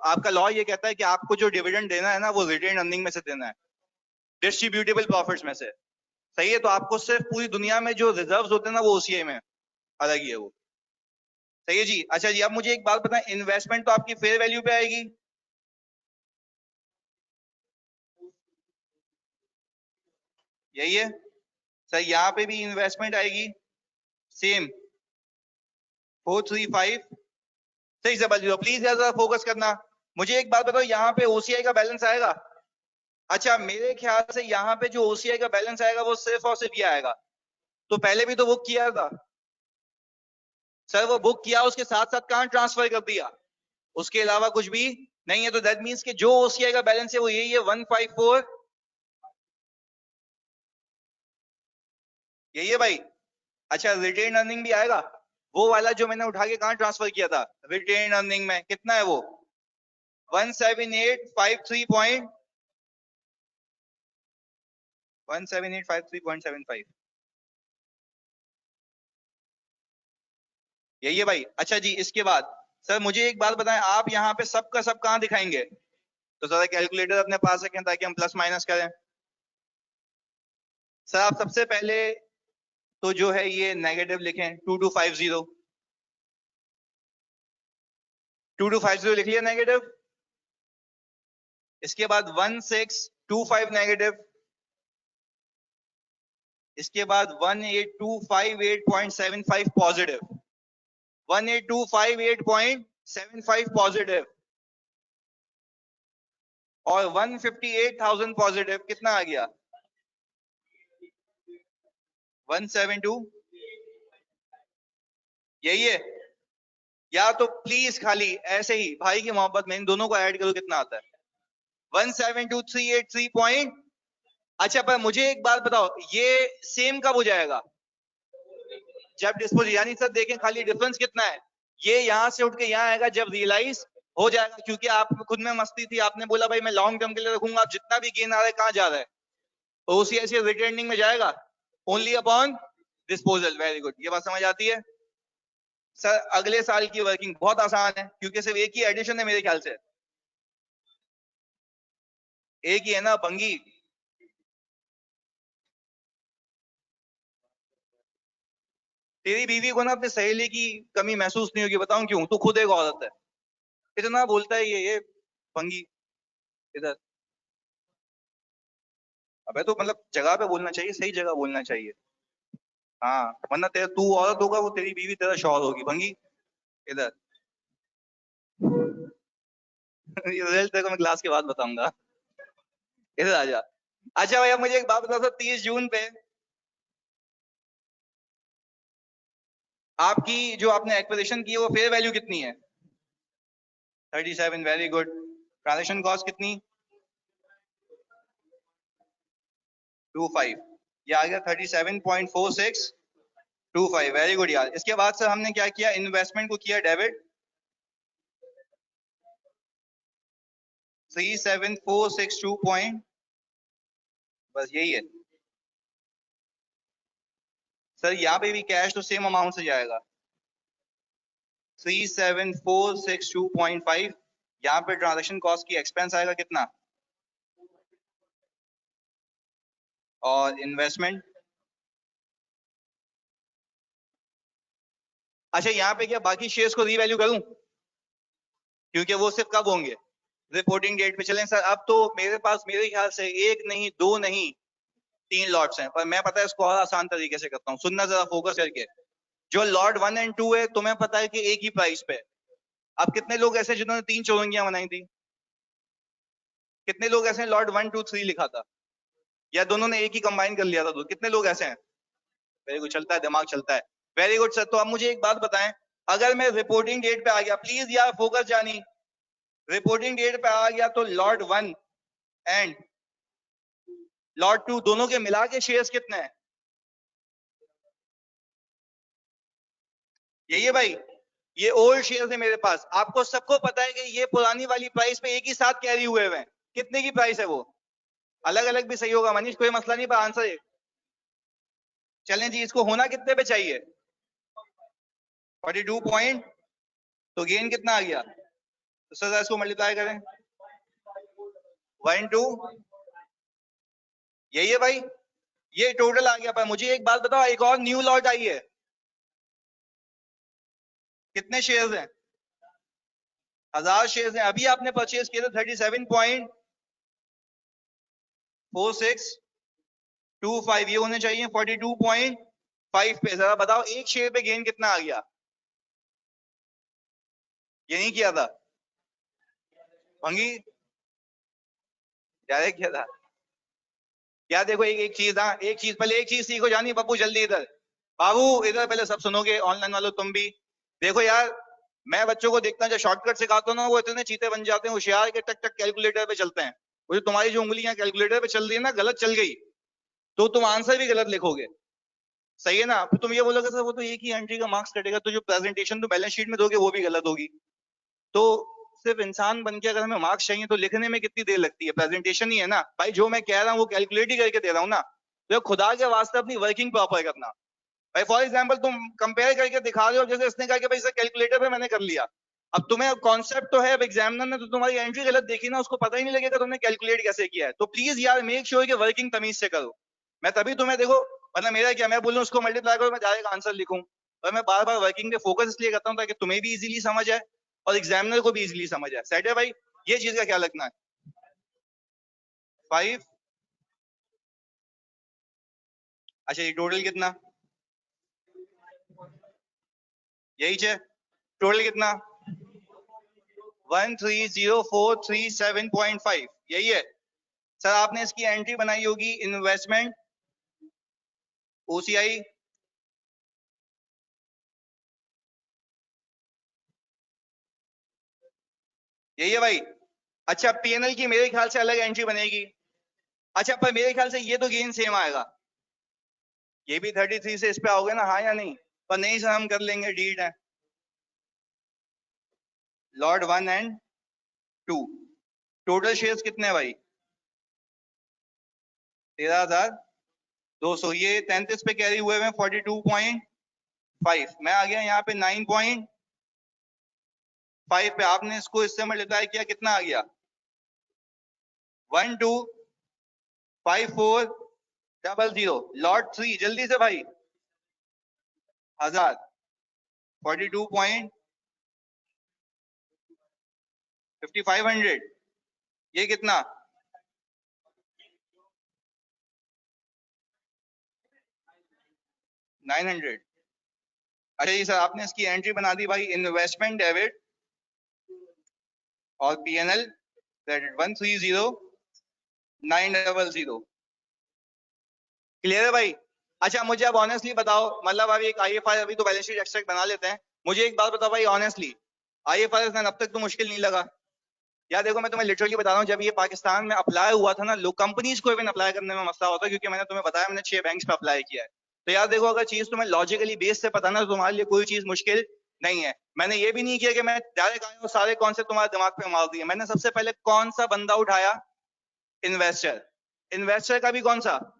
आपका लॉ ये कहता है कि आपको जो डिविडेंड देना है ना वो रिटेन अर्निंग में से देना है, डिस्ट्रीब्यूटेबल प्रॉफिट्स में से। सही है, तो आपको सिर्फ पूरी दुनिया में जो रिजर्व्स होते हैं ना वो ओसीआई में अलग ही है वो। सही है जी। अच्छा जी, अब मुझे एक बात बताएं, इन्वेस्टमेंट तो आपकी फेयर वैल्यू पे आएगी, यही है सर। यहाँ पे भी इन्वेस्टमेंट आएगी सेम 435। सही से बल प्लीज यार जरा फोकस करना। मुझे एक बात बताओ, यहाँ पे ओसीआई का बैलेंस आएगा? अच्छा, मेरे ख्याल से यहाँ पे जो ओसीआई का बैलेंस आएगा वो सिर्फ और सिर्फ ये आएगा, तो पहले भी तो बुक किया था सर, वो बुक किया उसके साथ साथ कहाँ ट्रांसफर कर दिया, उसके अलावा कुछ भी नहीं है। तो दैट मींस कि जो ओसीआई का बैलेंस है वो यही है 154, यही है भाई। अच्छा, रिटेन अर्निंग भी आएगा, वो वाला जो मैंने उठा के कहाँ ट्रांसफर किया था रिटेन अर्निंग में, कितना है वो 17853 17853.75, यही है भाई। अच्छा जी, इसके बाद सर मुझे एक बात बताएं, आप यहाँ पे सब का सब कहाँ दिखाएंगे? तो जरा कैलकुलेटर अपने पास रखें ताकि हम प्लस माइनस करें। सर आप सबसे पहले तो जो है ये नेगेटिव लिखें, 2250, 2250 लिख लिया नेगेटिव। इसके बाद 1625 नेगेटिव, इसके बाद 18258.75 पॉजिटिव, 18258.75 पॉजिटिव, और 158,000 पॉजिटिव, कितना आ गया 172, यही है। या तो प्लीज खाली ऐसे ही भाई की मोहब्बत में इन दोनों को ऐड करो, कितना आता है 172,383 पॉइंट। अच्छा, पर मुझे एक बात बताओ, ये सेम कब हो जाएगा? जब डिस्पोज, यानी सर देखें खाली डिफरेंस कितना है, ये यहां से उठ के यहां आएगा जब रियलाइज हो जाएगा, क्योंकि आप खुद में मस्ती थी, आपने बोला भाई मैं लॉन्ग टर्म के लिए रखूंगा, आप जितना भी गेन आ रहा है कहां जा रहा है, तो ओसीआई रिटर्निंग में जाएगा, only upon disposal. Very good, ये बात समझ आती है सर। अगले साल की वर्किंग बहुत आसान है, क्योंकि सिर्फ एक ही एडिशन है मेरे ख्याल से, एक ही है ना बंगी। तेरी बीवी को ना अपनी सहेली की कमी महसूस नहीं होगी, बताऊं क्यों? तू खुद एक औरत है, इतना बोलता है ये बंगी इधर। अबे तो मतलब जगह पे बोलना चाहिए, सही जगह बोलना चाहिए। हाँ, वरना तेरा तू औरत होगा, वो तेरी बीवी तेरा शौहर होगी, भंगी इधर। ये रिजल्ट तेरे को मैं क्लास के बाद बताऊंगा, इधर आ जा। अच्छा भैया मुझे एक बात बता सर, 30 जून पे आपकी जो आपने एक्विजिशन की है वो फेयर वैल्यू कितनी है? 37, वेरी गुड। ट्रांजेक्शन कॉस्ट कितनी? 25, ये आ गया 37.4625, वेरी गुड यार। इसके बाद सर हमने क्या किया, इन्वेस्टमेंट को किया डेबिट 37462 पॉइंट, बस यही है सर। यहाँ पे भी कैश तो सेम अमाउंट से जाएगा 37462.5। यहाँ पे ट्रांजेक्शन कॉस्ट की एक्सपेंस आएगा कितना, और इन्वेस्टमेंट। अच्छा, यहाँ पे क्या बाकी शेयर्स को रीवैल्यू करूं, क्योंकि वो सिर्फ कब होंगे रिपोर्टिंग डेट पे चलें सर। अब तो मेरे पास मेरे ख्याल से एक नहीं, दो नहीं, 3 लॉट्स हैं, पर मैं पता है इसको और आसान तरीके से करता हूँ। सुनना जरा फोकस करके। जो लॉट 1 एंड 2 है, तुम्हें पता है कि एक ही प्राइस पे। अब कितने लोग ऐसे जिन्होंने 3 चौरंगियां बनाई थी? कितने लोग ऐसे लॉट 1 2 3 लिखा था, या दोनों ने एक ही कंबाइन कर लिया था? तो कितने लोग ऐसे हैं? वेरी गुड, चलता है, दिमाग चलता है। Very good sir. तो अब मुझे एक बात बताएं, अगर मैं रिपोर्टिंग डेट पे आ गया, प्लीज यार फोकस जानी, रिपोर्टिंग डेट पे आ गया तो लॉट 1 एंड लॉट 2 दोनों के मिला के शेयर्स कितने हैं? यही है भाई, ये ओल्ड शेयर्स है मेरे पास। आपको सबको पता है कि ये पुरानी वाली प्राइस पे एक ही साथ कैरी हुए हुए हैं। कितने की प्राइस है वो? अलग अलग भी सही होगा मनीष, कोई मसला नहीं, पर आंसर है। चलें जी, इसको होना कितने पे चाहिए? 42 पॉइंट। तो गेन कितना आ गया? तो सर इसको मल्टीप्लाई करें, 1 2, यही है भाई, ये टोटल आ गया। पर मुझे एक बात बताओ, एक और न्यू लॉट आई है, कितने शेयर्स हैं? 1000 शेयर्स हैं। अभी आपने परचेज किए थे 37.4625, ये होने चाहिए 42.5 पे। जरा बताओ एक शेयर पे गेन कितना आ गया? ये नहीं किया था भंगी, डायरेक्ट किया था क्या? देखो एक एक चीज, हाँ एक चीज, पहले एक चीज सीखो जानी पप्पू, जल्दी इधर। बाबू इधर, पहले सब सुनोगे, ऑनलाइन वालों तुम भी देखो यार। मैं बच्चों को देखता हूँ जब शॉर्टकट सिखाता हूँ ना, वो इतने चीते बन जाते हैं होशियार के, टक टक कैलकुलेटर पे चलते हैं। वो जो तुम्हारी जो उंगलियां कैलकुलेटर पे चल रही है ना, गलत चल गई तो तुम आंसर भी गलत लिखोगे। सही है ना? फिर तुम ये बोलोगे सर वो तो एक ही एंट्री का मार्क्स कटेगा, तो जो प्रेजेंटेशन तो बैलेंस शीट में दोगे वो भी गलत होगी। तो सिर्फ इंसान बन के अगर हमें मार्क्स चाहिए तो लिखने में कितनी देर लगती है? प्रेजेंटेशन ही है ना भाई, जो मैं कह रहा हूँ वो कैलकुलेट ही करके दे रहा हूँ ना। तो खुदा के वास्ते अपनी वर्किंग प्रॉपर करना भाई। फॉर एग्जांपल तुम कंपेयर करके दिखा रहे हो, जैसे इसने कहा कि भाई सर कैलकुलेटर पे मैंने कर लिया। अब तुम्हें कॉन्सेप्ट तो है, अब एग्जामिनर ने तो तुम्हारी एंट्री गलत देखी ना, उसको पता ही नहीं लगेगा तुमने कैलकुलेट कैसे किया है। तो प्लीज यार मेक श्योर कि वर्किंग तमीज से करो। मैं तभी तुम्हें देखो, वरना मेरा क्या, मैं बोलूं उसको मल्टीप्लाई करो, मैं डायरेक्ट आंसर लिखूं। और मैं बार बार वर्किंग पे फोकस इसलिए करता हूँ ताकि तुम्हें भी इजीली समझ आए और एग्जामिनर को भी इजीली समझ आए। सेट है भाई? ये चीज का क्या लगना है? 5। अच्छा ये टोटल कितना? यही है टोटल कितना? 130437.5, यही है सर। आपने इसकी एंट्री बनाई होगी इन्वेस्टमेंट ओसीआई, यही है भाई। अच्छा पीएनएल की मेरे ख्याल से अलग एंट्री बनेगी। अच्छा पर मेरे ख्याल से ये तो गेन सेम आएगा, ये भी 33 से इस पे आओगे ना, हाँ या नहीं? पर नहीं सर, हम कर लेंगे, डीट है। लॉट 1 एंड 2 टोटल शेयर्स कितने हैं भाई? 13,200। ये 33 पे कैरी हुए हैं 42.5। मैं आ गया यहाँ पे 9.5 पे। आपने इसको इससे मल्टीप्लाई किया, कितना आ गया? 125400। लॉट 3 जल्दी से भाई, 1000, 42.5500। ये कितना? 900। अच्छा जी सर, आपने इसकी एंट्री बना दी भाई, इन्वेस्टमेंट डेबिट और पीएनएल क्रेडिट 130900। क्लियर है भाई? अच्छा मुझे अब ऑनेस्टली बताओ, मतलब अभी एक आईएफआरएस, अभी तो बैलेंस शीट एक्सट्रैक्ट बना लेते हैं। मुझे एक बात बताओ भाई ऑनेस्टली, आईएफआरएस अब तक तो मुश्किल नहीं लगा? यार देखो मैं तुम्हें लिटरली बता रहा हूँ, जब ये पाकिस्तान में अप्लाई हुआ था ना, लोग कंपनीज को इवन अप्लाई करने में मसला होता है, क्योंकि मैंने तुम्हें बताया मैंने 6 बैंक्स पे अप्लाई किया है। तो यार देखो, अगर चीज तुम्हें लॉजिकली बेस से पता ना, तो तुम्हारे लिए कोई चीज मुश्किल नहीं है। मैंने ये भी नहीं किया कि मैं डायरेक्ट आया हूँ सारे कॉन्सेप्ट तुम्हारे दिमाग पे मार दिए। मैंने सबसे पहले कौन सा बंदा उठाया? इन्वेस्टर। इन्वेस्टर का भी कौन सा?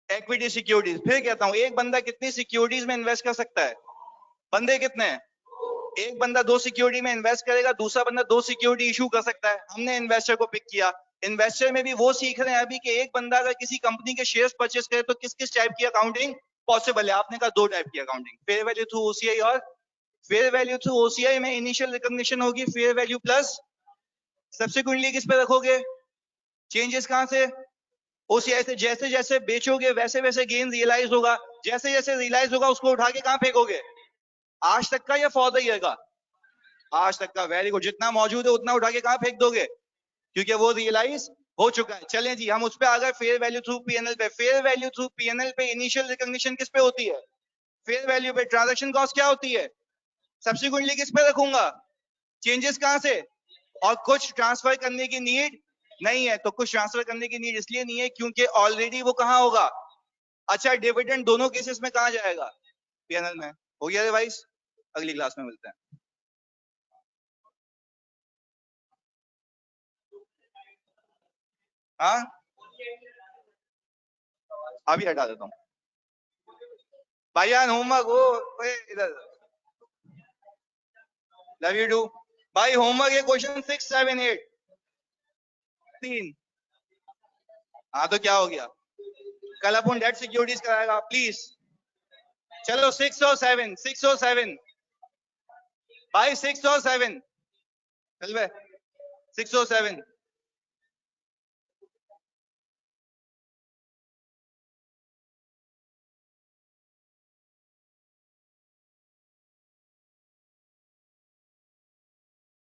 Equity securities. फिर कहता हूँ एक बंदा कितनी सिक्योरिटीज में इन्वेस्ट कर सकता है? बंदे कितने हैं? एक बंदा 2 सिक्योरिटी में इन्वेस्ट करेगा, दूसरा बंदा 2 सिक्योरिटी इशू कर सकता है। हमने इन्वेस्टर को पिक किया। इन्वेस्टर में भी वो सीख रहे हैं अभी कि एक बंदा अगर किसी कंपनी के शेयर्स परचेस करे तो किस किस टाइप की अकाउंटिंग पॉसिबल है। आपने कहा 2 टाइप की accounting, fair value through OCI और फेयर वैल्यू थ्रू ओसीआई में इनिशियल रिकॉग्निशन होगी फेयर वैल्यू प्लस सब्सिक्वेंटली किस पे रखोगे? चेंजेस कहां से? ओसीआई से। जैसे जैसे बेचोगे वैसे वैसे गेन रियलाइज होगा, जैसे जैसे रियलाइज होगा उसको उठा के कहां फेंकोगे? आज तक का या फॉर द ईयर का? आज तक का। Very good. जितना मौजूद है उतना उठा के कहां फेंक दोगे? क्योंकि वो रियलाइज हो चुका है। चलें जी, हम उस पे आ गए फेयर वैल्यू थ्रू पीएनएल पे। फेयर वैल्यू थ्रू पीएनएल पे इनिशियल रिकॉग्निशन किस पे होती है? फेयर वैल्यू पे। ट्रांजैक्शन कॉस्ट क्या होती है? सब्सिक्वेंटली किस पे रखूंगा? चेंजेस कहां से? और कुछ ट्रांसफर करने की नीड नहीं है। तो कुछ ट्रांसफर करने की नीड इसलिए नहीं है क्योंकि ऑलरेडी वो कहां होगा? अच्छा, डिविडेंड दोनों केसेस में कहां जाएगा? पीएनएल में। हो गया रिवाइज? अगली क्लास में मिलते हैं। हाँ, अभी हटा देता हूँ भाईयान। होमवर्क हो इधर। लव यू टू भाई। होमवर्क है क्वेश्चन 6, 7, 8 3। हाँ तो क्या हो गया? कल अपन डेट सिक्योरिटीज कराएगा प्लीज। चलो 6 और 7, 6 और 7 भाई, 6 और 7 चल बे, 6 और 7।